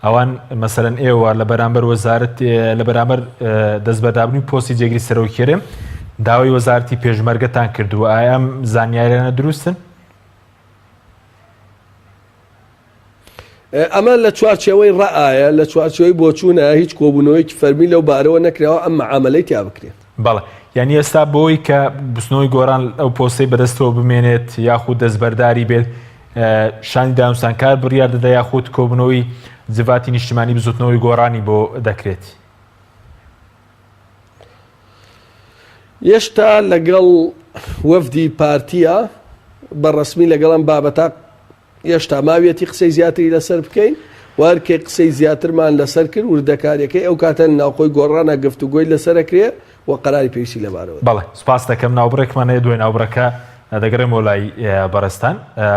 ئەوان مەسەرەن ئێوە لە بەرامبەر وەزارەت لە بەرامبەر دەستبەردابوونی پۆستی جێگیری سەرۆکێرێم داوای وەزارەتی پێشمەرگەتان کردووە. ئایا ئەم زانیاریانە دروستن؟ ئەمە لە چوارچێوەی ڕائایە لە چوارچێوەی بۆچوونە هیچ کۆبوونەوەیکی فەرمی لەو بارەوە نەکراوە ئەم معاملەی تیا بکرێت. بەڵێ یعنی ئێستا بۆی کە بستنەوەی گۆڕان ئەو پۆستەی بەدەستەوە بمێنێت یاخود دەستبەرداری بێت شانی دانوستانکار بڕیار دەدا یاخود کۆبوونەوەی جڤاتی نیشتیمانی بزوتنەوەی گۆڕانی بۆ دەکرێت. هێشتا لەگەڵ وەفدی پارتیە بەڕەسمی لەگەڵم بابەتا هێشتا ماوێتی قسەی زیاتری لەسەر بکەین وارکێ قسەی زیاترمان لەسەر کرد وردەکاریەکەی ئەو کاتە ناوخۆی گۆڕانە گفتوگۆی لەسەرەکرێ و قەراری پێویستی لەبارەوە. بەڵێ سوپاس دەکەم ناوبڕێکمانەیە دوای ناوبڕەکە دەگەڕێمەوە لای بەڕێستان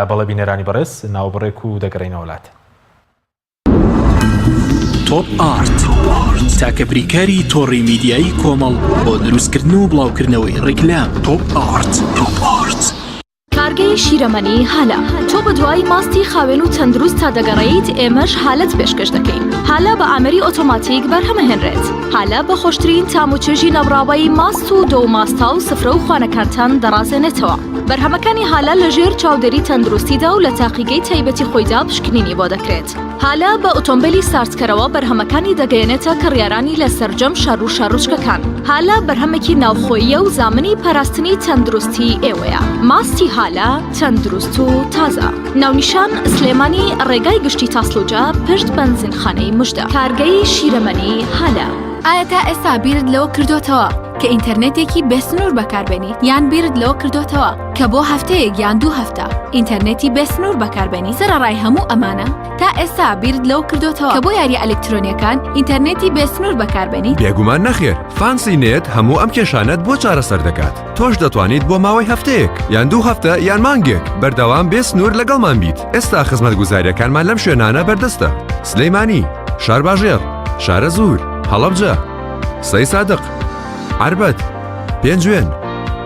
بەڵێ بینەرانی بەڕێز ناوبڕێک و دەگەڕێنەوە وڵات. تۆپ ئارت تاکە بریکاری تۆڕی میدیایی کۆمەڵ بۆ دروستکردن و بڵاوکردنەوەی ڕیکلام. تۆپ ئارت. کارگەی شیرەمەنی هالا تۆ بە دوای ماستی خاوێن و تەندروست تا دەگەڕێیت ئێمەش حالت پێشکەش دەکەین. هالا بە ئامەری ئۆتۆماتیک بەرهەمەهێنرێت. هالا بە خۆشترین تام و چێژی نەبراوەی ماست و دۆ ماستا و سفرە و خوانەکانتان دەڕازێنێتەوە. بەرهەمەکانی هالا لەژێر چاودێری تەندروستیدا و لە تاقیگەی تایبەتی خۆیدا پشکنینی بۆ دەکرێت. هالا بە ئۆتۆمبیلی سارتکەرەوە بەرهەمەکانی دەگەیەنێتە کڕیارانی لە سەرجەم شار و شارڕوچکەکان. هالا بەرهەمێکی ناوخۆیە و زامنی پاراستنی تەندروستی ئێوەیە. ماستی هالا تەندروست و تازە. ناونیشان سلێمانی ڕێگای گشتی تاسلوجا پشت بەنزینخانەی مژدە. کارگەی شیرەمەنی هالا. ئایا تا ئێستا بیرت لەوە کردوتەوە کە ئینتەرنێتێکی بێسنوور بەکاربێنیت یان بیرت لەوە کردوتەوە کە بۆ هەفتەیەک یان 2 هەفتە ئینتەرنێتی بێسنوور بەکاربێنی سەرەڕای هەموو ئەمانە تا ئێستا بیرت لەوە کردوتەوە کە بۆ یاری ئەلکترۆنیەکان ئینتەرنێتی بێسنوور بەکاربێنی؟ بێگومان نەخێر فانسی نێت هەموو ئەم کێشانەت بۆ چارەسەر دەکات. تۆش دەتوانیت بۆ ماوەی هەفتەیەک یان 2 هەفتە یان مانگێک بەردەوام بێسنوور لەگەڵمان بیت. ئێستا خزمەتگوزاریەکانمان لەم شوێنانە بەردەستە: سلەیمانی، شارباژێر، شارە زوور، هەڵەبجە، سەی سادق، عربەت، پێنجوێن،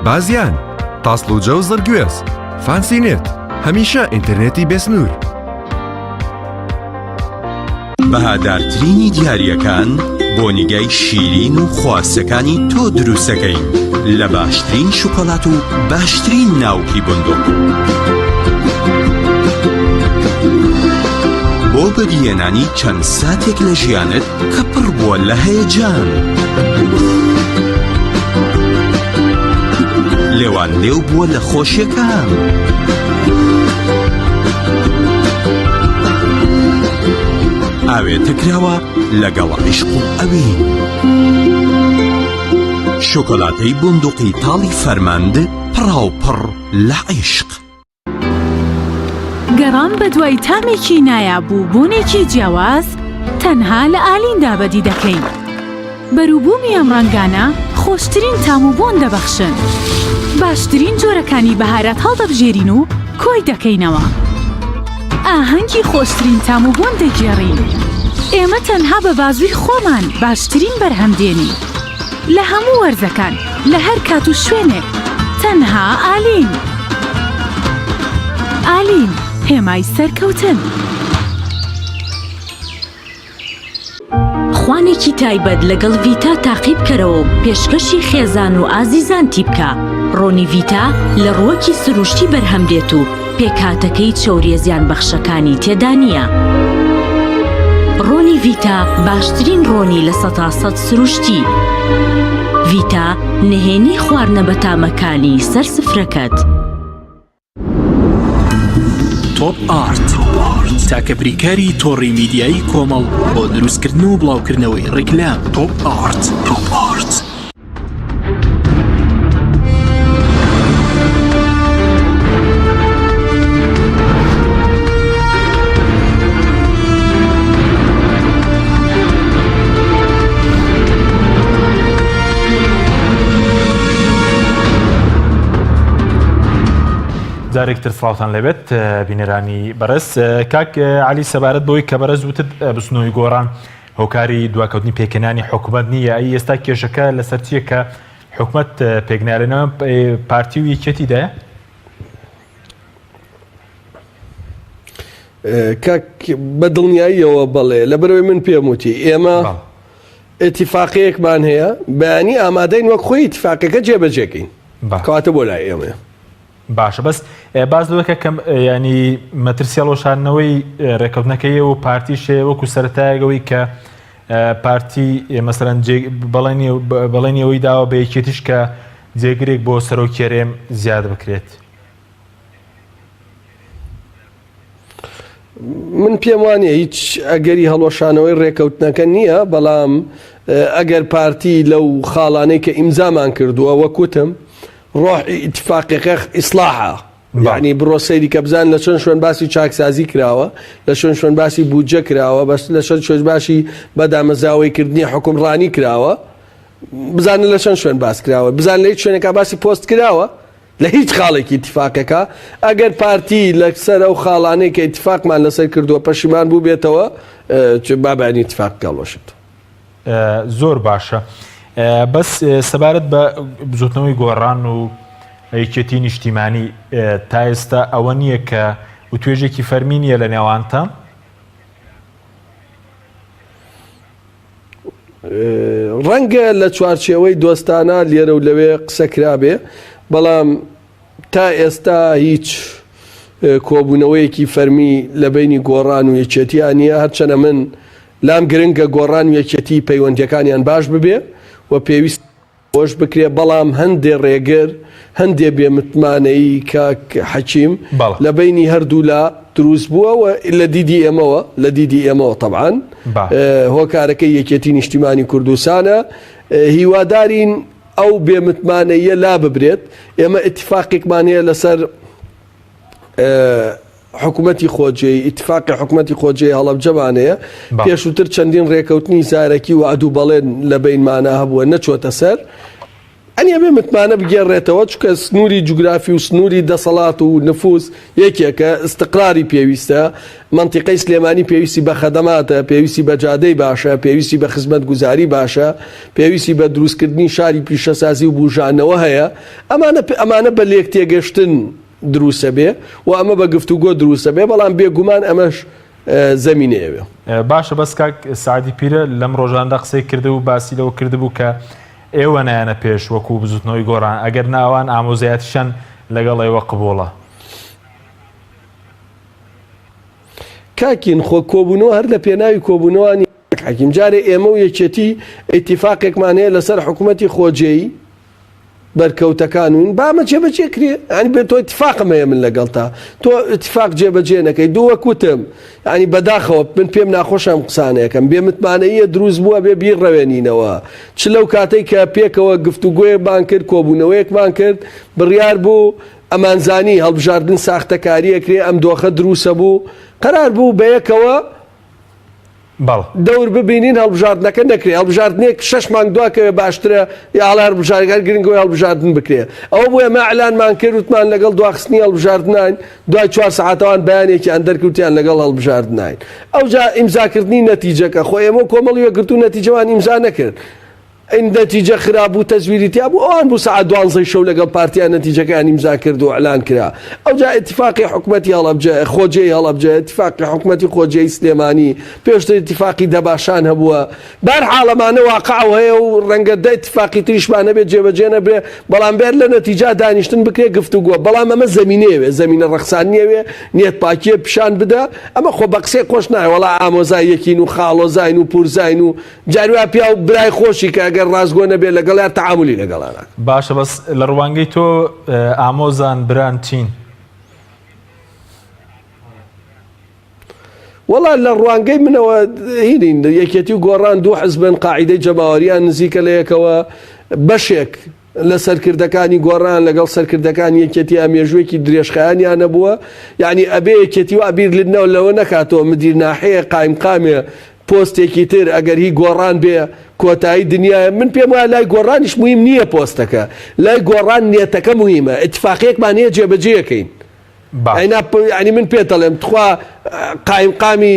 بازیان، تاسلوجە و زەرگوێز. فانسی نێت هەمیشە ئینتەرنێتی بێسنوور. بەهادارترینی دیاریەکان بۆ نیگای شیرین و خواستەکانی تۆ دروستەکەین لە باشترین شوکۆلات و باشترین ناوکی بندوق. بۆ بەدیهێنانی چەند ساتێک لە ژیانت کە پڕ بووە لە هەیەجان. لێوان لێو بووە لە خۆشیەکان. ئاوێتە کراوە لەگەڵ عیشق و ئەوین. شۆکۆلاتەی بوندوقی تاڵی فەرمەند پڕاوپڕ لە عیشق. گەڕان بە دوای تامێکی نایابوو بوونێکی جیاواز تەنها لە ئالیندا بەدی دەکەین. بەرووبوومی ئەم ڕەنگانە خۆشترین تام و بۆن دەبەخشن. باشترین جۆرەکانی بەهارەت هەڵدەبژێرین و کۆی دەکەینەوە. ئاهەنگی خۆشترین تام و بۆن دەگێڕین. ئێمە تەنها بە بازووی خۆمان باشترین بەرهەم دێنین. لە هەموو وەرزەکان لە هەر کات و شوێنێک تەنها ئالین. ئالین هێمای سەرکەوتن. خوانێکی تایبەت لەگەڵ ڤیتا تاقیب کەرەوە پێشکەشی خێزان و ئازیزانتی بکە. ڕۆنی ڤیتا لە ڕووەکی سروشتی بەرهەم دێت و پێکهاتەکەی چەوریە زیان بەخشەکانی تێدا نییە. ڕۆنی ڤیتا باشترین ڕۆنی لە 100% سروشتی. ڤیتا نهێنی خواردنە بە تامەکانی سەر سفرەکەت. تۆپ ئارت تاکە بریکاری تۆڕی میدیایی کۆمەڵ بۆ دروستکردن و بڵاوکردنەوەی ڕیکلام. تۆپ ئارت. جارێکتر سڵاوتان لەبێت بینەرانی بەرز. کاک علی سەبارەت بەوەی کە بەرز وتت بچنەوەی گۆڕان هۆکاری دواکەوتنی پێکەنانی حکوومەت نییە. ئەی ئێستا کێشەکە لەسەر چییە کە حکوومەت پێکنارێنەوە پارتی و یەکێتیدایە؟ کاک بەدڵنیاییەوە بەڵێ لەبەرەوەی من پێم وتی ئێمە ئێتیفاقەیەکمان هەیە بەیانی ئامادەین وەک خۆی ئێتیفاقەکە جێبەجێکەین کەواتە بۆ لای ئێمە. باشە بەس باز دەوەکە کەم ینی مەترسیە ڕۆشانەوەی ڕێکەوتنەکەی و پارتیشێ وەکو سەرەتایەوەی کە پارتی مەسەرەن بەڵێنیەوەی داوە بە یەکێتیش کە جێگرێک بۆ سەرۆکیێرێم زیاد بکرێت. من پێم وانە هیچ ئەگەری هەڵۆشانەوەی ڕێکەوتنەکە نییە، بەڵام ئەگەر پارتی لەو خاڵانەی کە ئیمزامان کردووە وەکوتم ڕۆحی ئیتفاقیەکە ئیسلاحە، یعنی بڕۆ سەیری کە بزان لە چۆن شوێن باسی چاکسازی کراوە، لە شوێن باسی بودجە کراوە، بەس لە شوێن باشی بەدامەزراوەیکردنی حکومڕانی کراوە، بزانە لە چەند شوێن باس کراوە، بزان لە هیچ شوێنێکا باسی پۆست کراوە لە هیچ خاڵێکی ئیتفاقەکە. ئەگەر پارتی لەسەر ئەو خاڵانەی کە ئیتفاقمان لەسەر کردووە پەشیمان بوو بێتەوە بابانی ئیتفاق گەڵۆشت. زۆر باشە. بەس سەبارەت بە بزوتنەوەی گۆڕان و یەکێتی نیشتیمانی تا ئێستا ئەوە نییە کە و توێژێکی فەرمی نییە لە نێوانتان؟ ڕەنگە لە چوارچێوەی دۆستانە لێرە و لەوێ قسە کرابێ، بەڵام تا ئێستا هیچ کۆبوونەوەیەکی فەرمی لە بینی گۆڕان و یەکێتیان نییە، هەرچەنە من لام گرنگە گۆڕان و یەکێتی پەیوەندیەکانیان باش ببێ و پێویست خۆش بکرێ، بەڵام هەندێ ڕێگر هەندێ بێمتمانەی کاک حەکیم لە بینی هەردوو لا دروست بووە لە دیدی ئێمەوە طبعاً هۆکارەکەی یەکێتی نیشتیمانی کوردستانە. هیوادارین ئەو بێمتمانەیە لا ببرێت. ئێمە ئیتفاقێکمان هەیە لەسەر حکوومەتی خۆجێی ئیتفاقی حکوومەتی خۆجێی هەڵەبجەمانەیە، پێشووتر چەندین ڕێکەوتنی زارەکی و عەدوو بەڵێن لە بینمانە هەبووە نەچۆتە سەر. ئەنیە بێ متمانە بگێڕێتەوە چکە سنووری جوگرافی و سنووری دەسەڵات و نفوس یەکێکە، استقراری پێویستە، منتیقەی سلێمانی پێویستی بە خەدەماتە، پێویستی بە جادەی باشە، پێویستی بە خزمەت گوزاری باشە، پێویستی بە دروستکردنی شاری پیشەسازی و بوژانەوە هەیە. ئەمانە بە لێک تێگەشتن دروسە بێ و ئەمە بە گفتوگۆ دروسە بێ، بەڵام بێگومان ئەمەش زەمینەیەوێ. باشە بەس کاک سعدی پیرە لەم ڕۆژاندا قسەی کرده و باسی لەوە کردبوو کە ئێوە نایەنە پێش وەکو بزوتنەوەی گۆڕان، ئەگەر ناوان ئامۆزایەتیشان لەگەڵ ئێوە قبوڵە. کاکین خۆ کۆبوونەوە هەر لە پێناوی کۆبوونەوەی حەکیم جارێ ئێمە و یەکێتی ئیتیفاقێکمان هەیە لەسەر حکوومەتی خۆجێی بەرکەوتەکان بامە جێبەجێکرێ ئەنی بێت تۆ اتفاقم هەیە من لەگەڵ تا تۆ اتفاق جێبەجێ نەکەی دووە کوتم ینی بەداخەوە من پێم ناخۆشم قسانەیەکەم بێ متمانەیە دروست بووە بێ بیڕەوێنینەوە چ لەو کاتێک کە پێکەوە گفتوگوۆیەکمان کرد کۆبوونەوەیەکمان کرد بڕیار بوو ئەمانزانی هەڵبژاردن ساختەکاریەکرێ ئەم دۆخە دروسە بوو قەرار بوو بەیەکەوە دەور ببینین هەڵبژاردنەکە نەکرێ هەڵبژاردنێک 6 مانگ دواکەوێ باشترە یاڵ هەڵبژاردنەکان گرنگەوەی هەڵبژاردن بکرێ ئەوە بۆ ئێمە ئەعلانمان کرد وتمان لەگەڵ دواخستنی هەڵبژاردنان دوای 4 ساعتەوان بەیانێکی ئەندەرکەوتیان لەگەڵ هەڵبژاردنین ئەوجا ئیمزاکردنی نەتیجەکە خۆ ئێمە کۆمەڵی وەگرتو نەتیجەوان ئیمزا نەکرد این نتیجه خراب و تزویریتی بوو ئەوان بوو ساعت 12 شەو لەگەڵ پارتیان نەتیجەکەیان ئیمزا کرد و ئەعلان کرا ئەوجا اتفاقی حکومەتی هەڵەبجە خۆجێی هەڵەبجە اتفاقی حکومەتی خۆجێی سلێمانی پێشتر اتفاقی دەباشان هەبووە بەرحاڵەمانە واقع هەیە و ڕەنگە دە اتفاقی تریشمان نەبێت جێبەجێ نەبێ بەڵام بێت لە نەتیجا دانیشتن بکرێ گفتوگووە بەڵام ئەمە زەمینەیەوێ زەمینە ڕەخسانیەوێ نیەت پاکیە پیشان بدە ئەمە خۆ بە قسەی خۆش نایە وەڵا ئامۆزایەکین و خاڵۆزاین و پورزاین و جاروای پیا و برای خۆشی کە ئەگەر ڕازگۆ نەبێت لەگەڵیان تعاملی لەگەڵانە باشە بەس لە ڕوانگەی تۆ ئامۆزان بران چین وەڵا لە ڕوانگەی منەوە هینین یەکێتی و گۆڕان دوو حزبن قاعیدەی جەماوەریان نزیکە لە یەکەوە بەشێک لە سەرکردەکانی گۆڕان لەگەڵ سەرکردەکان یەکێتی ئامێژوێکی درێژخایانیان نەبووە یعنی ئەبێ یەکێتی و ئەبیر لنەوە لەوە نەکاتەوە مدیر ناحەیە قایمقامێ پۆستێکی تر ئەگەر هی گۆڕان بێ کۆتایی دنیای من پێم وایە لای گۆڕانیش مهم نییە پۆستەکە لای گۆڕان نیەتەکە مهمە اتفاقیەکمان هەیە جێبەجێەکەین ینی من پێ دەڵێم تخوا قایمقامی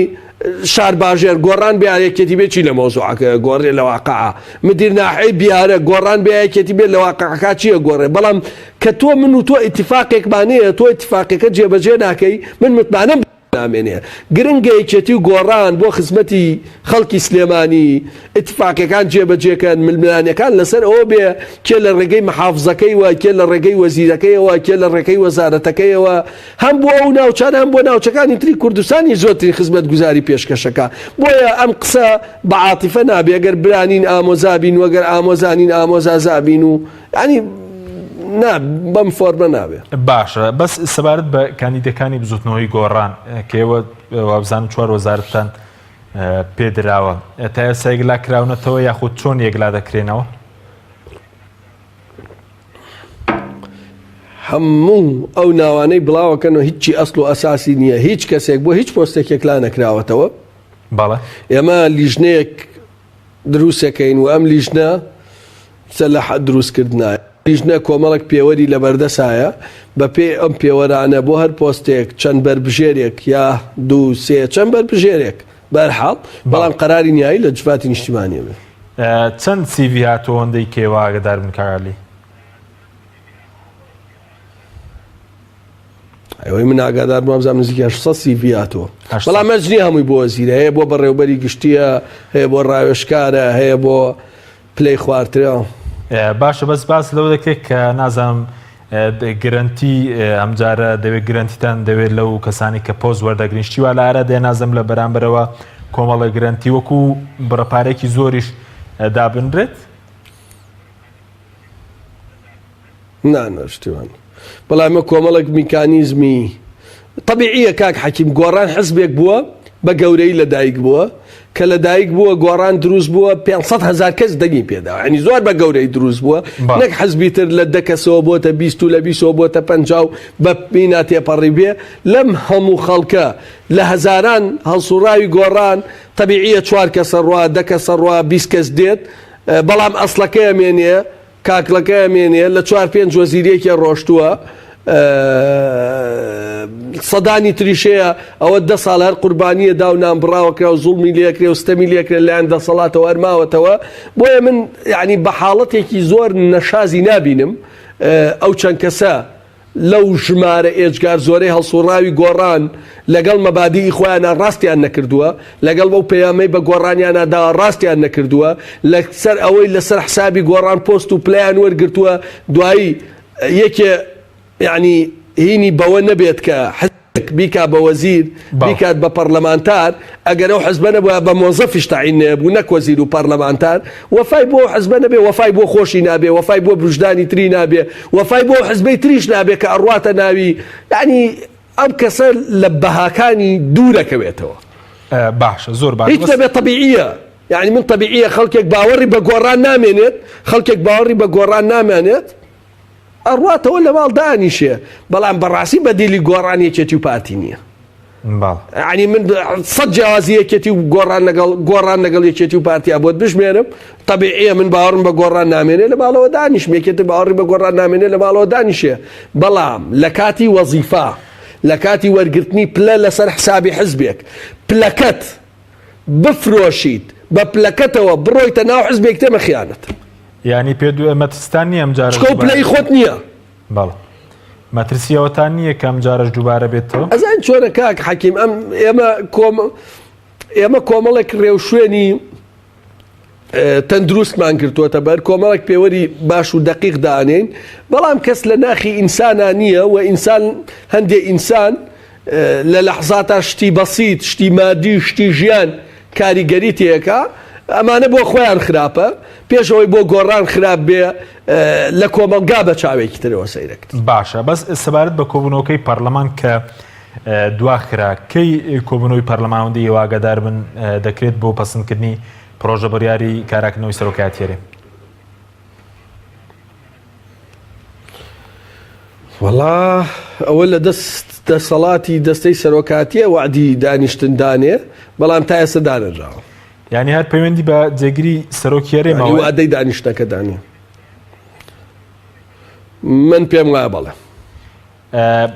شار باژێر گۆڕان بیارێکێتی بێکی لە مۆزوعەکە گۆڕێ لە واقعە مدیر ناحەی بیارە گۆڕان بیایەکێتی بێت لە واقعەکە چییە گۆڕێ بەڵام کە تۆ من و تۆ اتفاقێکمانەیە تۆ اتفاقەکە جێبەجێ ناکەی من متمانەم نامێنێ گرنگە یەکێتی و گۆڕان بۆ خزمەتی خەڵکی سلێمانی اتفاقەکان جێبەجێکەن ململانیەکان لەسەر ئەوە بێ کێ لە ڕێگەی محافزەکەیەوە کێ لە ڕێگەی وەزیرەکەیەوە کێ لە ڕێگەی وەزارەتەکەیەوە هەم بۆ ئەو ناوچان هەم بۆ ناوچەکانی تری کوردستانی زۆرترین خزمەت گوزاری پێشکەشەکە بۆیە ئەم قسە بە عاتیفە نابێ ئەگەر برانین ئامۆزابین وەگەر ئامۆزانین ئامۆزازابین و ینی بەم فۆرمە نابێ باشە بەس سەبارەت بە کاندیدەکانی بزوتنەوەی گۆڕان کێوە وابزانم 4 وەزارەتان پێدراوە تا ئێستا یەکلا کراونەتەوە یاخود چۆن یەکلا دەکرێنەوە هەموو ئەو ناوانەی بڵاوەکەنەوە هیچی ئەسڵ و ئەساسی نییە هیچ کەسێک بۆ هیچ پۆستێک یەکلا نەکراوەتەوە بەڵێ ئێمە لیژنەیەک دروستەکەین و ئەم لیژنە لە حەد دروستکردنایە لیژنە کۆمەڵک پێوەری لە بەردەسایە بە پێ ئەم پێوەرانە بۆ هەر پۆستێک چەند بەربژێرێک یا 2-3 چەند بەربژێرێک بەرحاڵ بەڵام قەراری نیایی لە جوفاتی نیشتیمانیە بێ چەند سیڤی هاتۆ ئەوەندەی کێوە ئاگادار بن کاغالی ئەوەی من ئاگادار بووم نزیکە 600 سیڤی هاتۆ بەڵام مەجنی هەمووی بۆ وەزیرە هەیە بۆ بەڕێوەبەری گشتیە هەیە بۆ ڕاوێژکارە هەیە بۆ پلەی خواردرەوە باشە بەس باس لەو دەکرێت کە نازانم گرنتی ئەمجارە دەوێت گرنتیتان دەوێت لەو کەسانی کە پۆز وەردەگرنیشتیوە لە ئارە دێنازم لە بەرامبەرەوە کۆمەڵە گرنتی وەکو بڕەپارێکی زۆریش دابنرێت نانەشتیوان بەڵامە کۆمەڵک میکانیزمی طبیعیە کاک حەکیم گۆڕان حزبێک بووە بە گەورەی لەدایک بووە کە لەدایک بووە گۆڕان دروست بووە 500,000 کەس دەنگی پێداوە ینی زۆر بە گەورەی دروست بووە نەک حزبی تر لە 10 کەسەوە بۆتە 20 و لە 20 بۆتە 50 بە بینا تێپەڕی بێ لەم هەموو خەڵکە لە هەزاران هەڵسوڕاوی گۆڕان طبیعیە 4 کەسە ڕوا 10 کەسە ڕوا 20 کەس دێت بەڵام ئەسڵەکەی ئەمێنێ کاکلەکەی ئەمێنێ لە 4-5 وەزیرێکی ڕۆشتووە سەدانی تریشەیە ئەوە 10 ساڵ هەر قوربانیە دا و نامبڕاوەکرا و زوڵمی لێکرێ و ستەمی لێکرێ لایەن دەسەڵاتەوە ئەرماوەتەوە بۆیە من یعنی بە حاڵەتێکی زۆر نەشازی نابینم ئەو چەند کەسە لەو ژمارە ئێجگار زۆرەی هەڵسوڕاوی گۆڕان لەگەڵ مەبادیی خۆیانە ڕاستیان نەکردووە لەگەڵ بەو پەیامەی بە گۆڕانیانەدا ڕاستیان نەکردووە لەسەر ئەوەی لەسەر حسابی گۆڕان پۆست و پلەیان وەرگرتووە دوایی یەکێ یعنی هینی بەوە نەبێت کە حزبك بیکا بە وەزیر بیکات بە پەرلەمانتار ئەگەر ئەو حزبە نەبووە بە مۆزەفیش تەعین نەبوو نەک وەزیر و پەرلەمانتار وەفای بۆ حزبە نەبێ وەفای بۆ خۆشی نابێ وەفای بۆ بروژدانی تری نابێ وەفای بۆ حزبەی تریش نابێ کە ئەڕواتە ناوی یعنی ئەم کەسە لە بەهاکانی دوورەکەوێتەوە باشە زۆر باش هیچ نەبێ طبیعیە يعني من طبيعية خلقك باوري بقوران نامينت خلقك باوري بقوران نامينت أرواته ولا مال دانيشة بلان براسي بديلي قوران يكتيو باتينية يعني من صد جوازية يكتيو قوران نقل يكتيو باتي أبود بش ميرم طبيعية من باوري بقوران نامينة لبالو دانيش ميكتي باوري بقوران نامينة لبالو دانيشة بلان لكاتي وظيفة لكاتي ورقتني بلا لسر حسابي حزبك بلاكت بفروشيت بەپلەکەتەوە بڕۆیتە ناو حزبێک تێمە خیانەت یعنی پێ مەترستان نییە ئەم جارە شکۆ پلەی خۆت نییە بەڵێ مەترسیەوەتان نییە کە ئەم جارەش دووبارە بێتەوە ئەزان چۆنە کاک حەکیم ئێمە کۆمەڵێک ڕێوشوێنی تەندروستمان کردووەتە بەر کۆمەڵێک پێوەری باش و دەقیق دانێن بەڵام کەس لە ناخی ئینسانە نییە و ئینسان هەندێک ئینسان لە لەحزاتە شتی بەسیط شتی مادی شتی ژیان کاریگەری تێکە ئەمانە بۆ خۆیان خراپە پێشەوەی بۆ گۆڕان خراپ بێ لە کۆمەلگا بە چاوێکی ترەوە سەیرەکرد باشە بەس سەبارەت بە کۆبوونەوەکەی پەرلەمان کە دواخرا کەی کۆبوونەوەی پەرلەمانەوەندی واگەدار بن دەکرێت بۆ پەسەندکردنی پرۆژە بڕیاری کاراکردنەوەی سەرۆکایەتیێرێ والله ئەوە لە دەسەڵاتی دەستەی سەرۆکاتیە وعدی دانیشتندانێ بەڵام تا ئێستا دانەژاوە یعنی هەر پەیوەندی بە جێگیری سەرۆکیێرێمەوە وعدەی دانیشتەکە دانێ من پێم وایە بەڵێ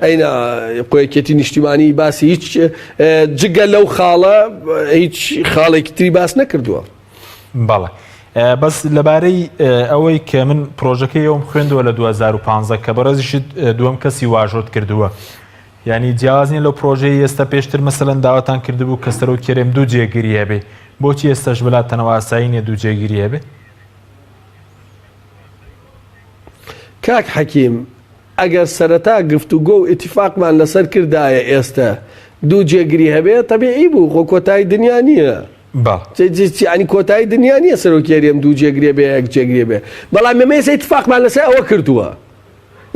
ئەینە قۆیەکێتی نیشتیمانی باسی هیچ جگە لەو خاڵە هیچ خاڵێکی تری باس نەکردووە بەڵێ بەس لەبارەی ئەوەی کە من پرۆژەکەی ئەوم خوێندەوە لە 2015 کە بەڕێزیشت دووەم کەسی واژۆت کردووە یعنی جیاواز نیە لەو پرۆژەی ئێستا پێشتر مەسەلەن داواتان کردبوو کە سەرۆکیێرێم دوو جێگیری هەبێ بۆچی ئێستاش بەلاتەنەوە ئاسایی نیە دوو جێگیری هەبێ کاک حەکیم ئەگەر سەرەتا گفتوگۆ و ئیتیفاقمان لەسەر کردایە ئێستا دوو جێگیری هەبێ تەبیعی بوو خۆ کۆتایی دنیا نییە ینی کۆتایی دنیا نییە سەرۆکیێریم دوو جێگرێ بێ یەک جێگرێ بێ بەڵام ئێمە ئیتیفاقمان لەسەر ئەوە کردووە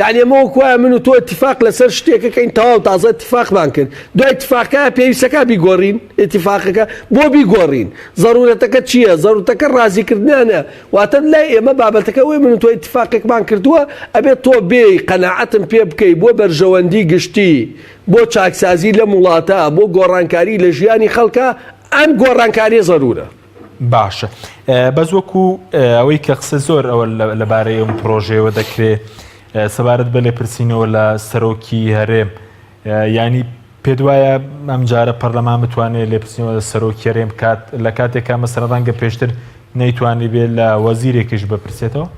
یعنی ئەمە وەکوایە من و تۆ اتفاق لەسەر شتێکەکەین تەواو تازە اتفاقمان کرد دوای اتفاقەکە پێویستەکە بیگۆڕین اتفاقەکە بۆ بیگۆڕین ضرورەتەکە چییە ضرورەتەکە ڕازیکردنیانە واتە لای ئێمە بابەتەکە وێ من و تۆ اتفاقێکمان کردووە ئەبێت تۆ بێ قەناعەتم پێ بکەی بۆ بەرژەوەندی گشتی بۆ چاکسازی لە وڵاتە بۆ گۆڕانکاری لە ژیانی خەڵکە ئەم گۆڕانکاریە ضرورە باشە بەس وەکو ئەوەی کە قسە زۆر ئەوە لەبارەی ئەم پرۆژەیەوە دەکرێت سەبارەت بە لێپرسینەوە لە سەرۆکی هەرێم ینی پێت وایە ئەم جارە پەرلەمان بتوانێت لێپرسینەوە لە سەرۆکی هەرێم لە کاتێکا مەسەڵەنگە پێشتر نەیتوانی بێت لە وەزیرێکیش بپرسێتەوە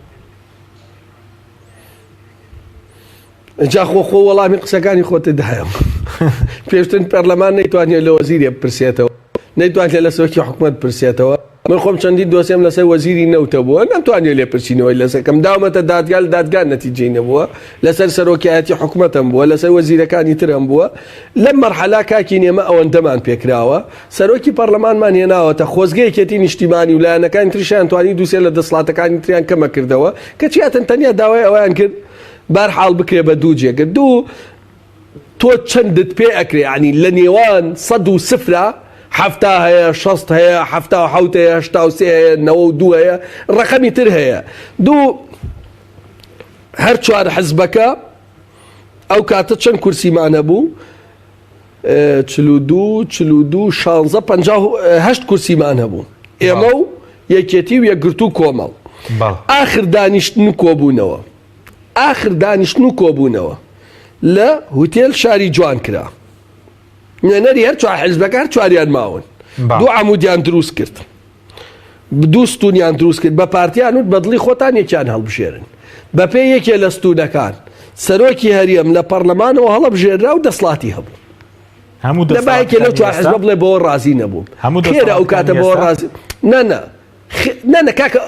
جا خۆ وەڵامی قسەکانی خۆتە دایم پێشتر پەرلەمان نەیتوانێت لە وەزیرێ بپرسێتەوە نەیتوانێت لە سەرۆکی حکوومەت پرسێتەوە من خۆم چەندی دۆسیەم لەسەر وەزیری نەوتە بووە نەمتوانێت لێپرسینەوەی لەسەرکەم داومەتە دادگان نەتیجەی نەبووە لەسەر سەرۆکایەتی حکوومەتم بووە لەسەر وەزیرەکانی ترم بووە لەم مەرحەلا کاکی نێمە ئەوەندەمان پێکراوە سەرۆکی پەرلەمانمان هێناوەتە خۆزگەیەکێتی نیشتیمانی و لایەنەکانی تریشیان توانی دووسێ لە دەسەڵاتەکانی تریان کەمە کردەوە کەچی تەنیا داوای ئەویان کرد بەرحاڵ بکرێ بە دوو جێگرت دوو تۆ چەندت پێ ئەکرێ عنی لە نێوان 100 هەفتا هەیە 60 هەیە 77 هەیە 83 هەیە 92 هەیە ڕقەمی تر هەیە دوو هەر چوار حزبەکە ئەو کاتە چەند کورسیمان هەبوو 42 16 58 کورسیمان هەبوو ئێمە و یەکێتی و یەکگرتو کۆمەڵ ئاخر دانیشتن و کۆبوونەوە لە هوتێل شاری جوان کرا نەری هەر چوار حزبەکە هەر چواریان ماون دوو عەمودیان دروست کرد دوو ستونیان دروست کرد بە پارتیان وت بەدڵی خۆتان یەکیان هەڵبژێرن بە پێی یەکێ لە ستونەکان سەرۆکی هەرێم لە پەرلەمانەوە هەڵەبژێرا و دەسڵاتی هەبوو لەبایەکێ لەو چوار حزبە بڵێ بەوە ڕازی نەبووم خێرە ئەو کاتە بەوە ڕازی نە کاکە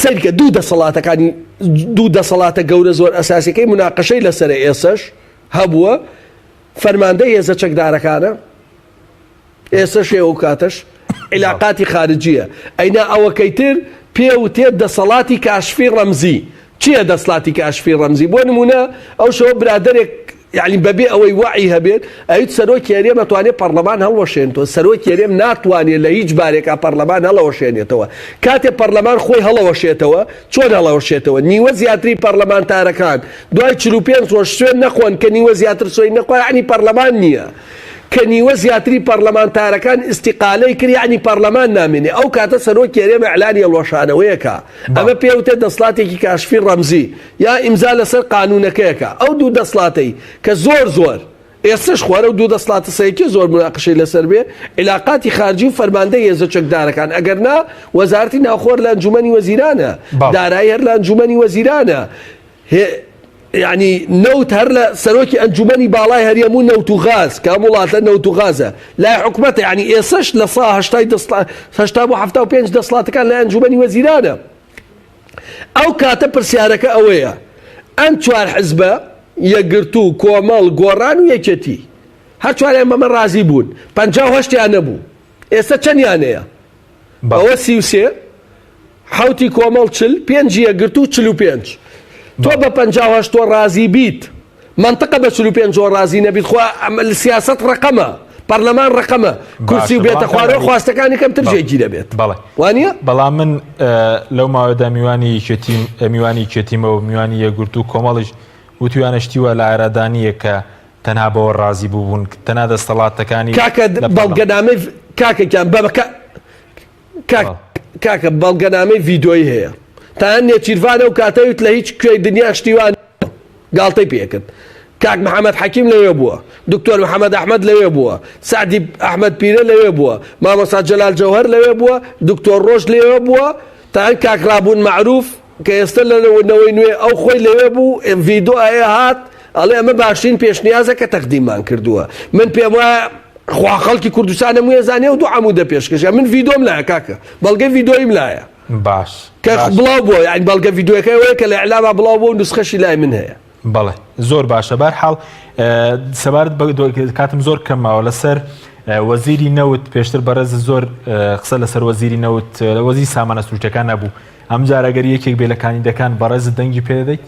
سەریکە دوو دەسەڵاتە گەورە زۆر ئەساسیەکەی مناقەشەی لەسەر ئێسەش هەبووە فەرماندەی هێزە چەکدارەکانە ئێستا شێوە و کاتەش علاقاتی خارجیە ئەینا ئەوەکەی تر پێ و تێ دەسەڵاتی کاشفی ڕەمزی چییە دەسڵاتی کاشفی ڕەمزی بۆ نمونە ئەو شەوە برادێک یعنی بەبێ ئەوەی وعی هەبێت ئەویت سەرۆکی هەرێم ئەتوانێت پەرلەمان هەڵوەشێنێتەوە سەرۆکی هەرێم ناتوانێت لە هیچ بارێکا پەرلەمان هەڵەوەشێنێتەوە کاتێک پەرلەمان خۆی هەڵەوەشێتەوە چۆن هەڵەوەشێتەوە نیوە زیاتری پەرلەمانتارەکان دوای 45 ڕۆژ سوێن نەخۆن کە نیوە زیاتر سۆی نەخۆن یعنی پەرلەمان نییە کە نیوە زیاتری پەرلەمانتارەکان ئیستیقالەی کرد یعنی پەرلەمان نامێنێ ئەو کاتە سەرۆکی هەرێم ئەعلانی هەڵوەشانەوەیەکە ئەمە پێوتێت دەسڵاتێکی کاشفی ڕەمزی یا ئیمزا لەسەر قانونەکەیەکە ئەو دوو دەسڵاتەی کە زۆر ئێستش خوارە و دوو دەسڵاتە سەیەکی زۆر مناقشەی لەسەر بێ علاقاتی خارجی و فەرماندەی هێزە چەکدارەکان ئەگەرنا وەزارەتی ناوخۆر لە ئەنجومەنی وەزیرانە دارایی هەر لە ئەنجومەنی وەزیرانە يعني نوت هرلا سروكي أنجمني بالاي هريمون نوت غاز كامولات نوت غازة لا حكمته يعني إيصش لصا هشتا بو حفتا وبينج دصلات كان لا أنجمني وزيرانا أو كاتب برسيارك أويا أنت شوار حزبة يقرتو كومال قوران ويكتي هر شوار يما من رازي بون بانجاو هشتي أنا بو إيسا چن يانيا أو سيوسي حوتي كومال چل بينجي يقرتو چلو بينج تۆ بە 58 ڕازی بیت منطقە بە 45 ڕازی نەبیت خوا سیاست ڕقەمە پەرلەمان ڕقەمە کورسی و بێتە خوارەوە خواستەکانی کەمتر جێگی دەبێت وانە بەڵام من لەو ماوەدا میوانی کێتیمە و میوانی یەکگرتو و کۆمەڵیش وتویانشتیوە لە ئارادانیە کە تەنها بەوە ڕازی بووبوون تەنها دەستەڵاتەکانی بەڵگەنامەی کاکەکیان کاکە بەڵگەنامەی ڤیدۆی هەیە تا نێچیروانە و کاتەوت لە هیچ کوێی دنیا شتیوان گاڵتەی پێکرد کاک محەممەد حەکیم لەوێ بووە دکتۆر محەممەد ئەحمەد لەوێ بووە سعدی ئەحمەد پیرە لەوێ بووە مامۆستا جەلال جەوهەر لەوێ بووە دکتۆر ڕۆژ لەوێ بووە تا کاک ڕابوون معروف کە ئێستا لەنەوەی نوێ ئەو خۆی لەوێ بوو ڤیدۆ ئەیە هات ئەڵێ ئەمە باشترین پێشنیازە کە تەقدیممان کردووە من پێم وایە خوا خەڵکی کوردستان هەمووی زانێ و دوو عەموودە پێشکەشە من ڤیدۆم لایە کاکە بەڵگەی ڤیدۆیم لایە باش کە بڵاو بووە یعنی بەڵگە ڤیدۆیەکەی کە لە ئیعلاما بڵاو بوو و نسخەشی لای من هەیە بەڵێ زۆر باشە بەرحاڵ سەبارەت کاتم زۆر کەماوە لەسەر وەزیری نەوت پێشتر بەرەز زۆر قسە لەسەر وەزیری نەوت وەزیری سامانە سروشتەکان نەبوو ئەم جارەگەر یەکێک بێ لە کاندیدەکان بەڕێز دەنگی پێ دەدەیت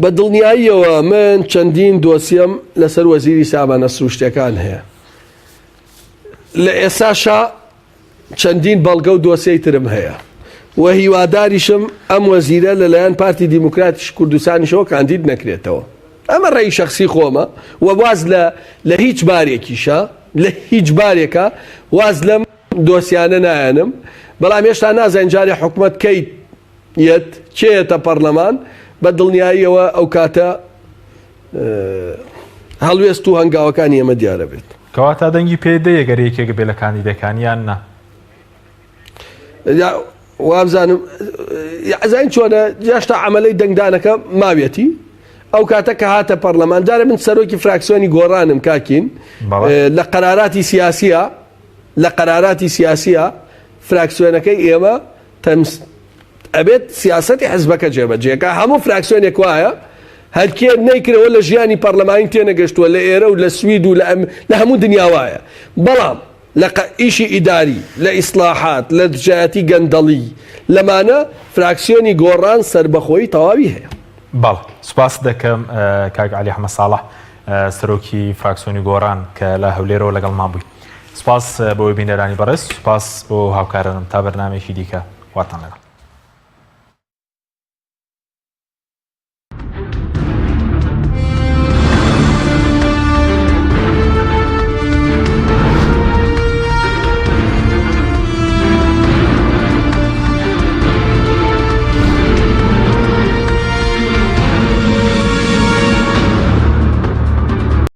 بە دڵنیاییەوە من چەندین دۆسیەم لەسەر وەزیری سامانە سروشتەکان هەیە لە ئێساشا چەندین بەڵگە و دۆسیەی ترم هەیە و هیواداریشم ئەم وەزیرە لەلایەن پارتی دیموکراتیش کوردستانیشەوە کاندید نەکرێتەوە ئەمە ڕێی شەخسی خۆمە و واز لە هیچ بارێکیشە لە هیچ بارێکە واز لەم دۆسیانە نایەنم بەڵام هێشتا نازانین جارێ حکومەت کەی یەت چێتە پەرلەمان بە دڵنیاییەوە ئەو کاتە هەڵوێست و هەنگاوەکانی ئێمە دیارە بێت کەواتە دەنگی پێدەیە گەر یەکێک بێ لە کاندیدەکانیان نا وابزانم زین چۆنە هێشتا عەمەلەی دەنگدانەکە ماوێتی ئەو کاتە کە هاتە پەرلەمان جارە من سەرۆکی فراکسیۆنی گۆڕانم کاکین لە قەراراتی سیاسیە فراکسیۆنەکەی ئێمە ئەبێت سیاسەتی حزبەکە جێبەجێکە هەموو فراکسیۆنێک وایە هەرکێ نەیکرەوە لە ژیانی پەرلەمانی تێنەگەشتووە لە ئێرە و لە سوید و لە هەموو دنیاوایە بەڵام لە ئیشی ئیداری لە ئیسلاحات لە دژایەتی گەندەڵی لەمانە فراکسیۆنی گۆڕان سربەخۆی تەواوی هەیە بەڵ سوپاس دەکەم کاک عەلی ئەحمەد ساڵح سەرۆکی فراکسیۆنی گۆڕان کە لە هەولێرەوە لەگەڵمان بووی سوپاس بۆ بینەرانی بەڕێز سوپاس بۆ هاوکارانم تا بەرنامێکی دیکە واتان لەگەڵ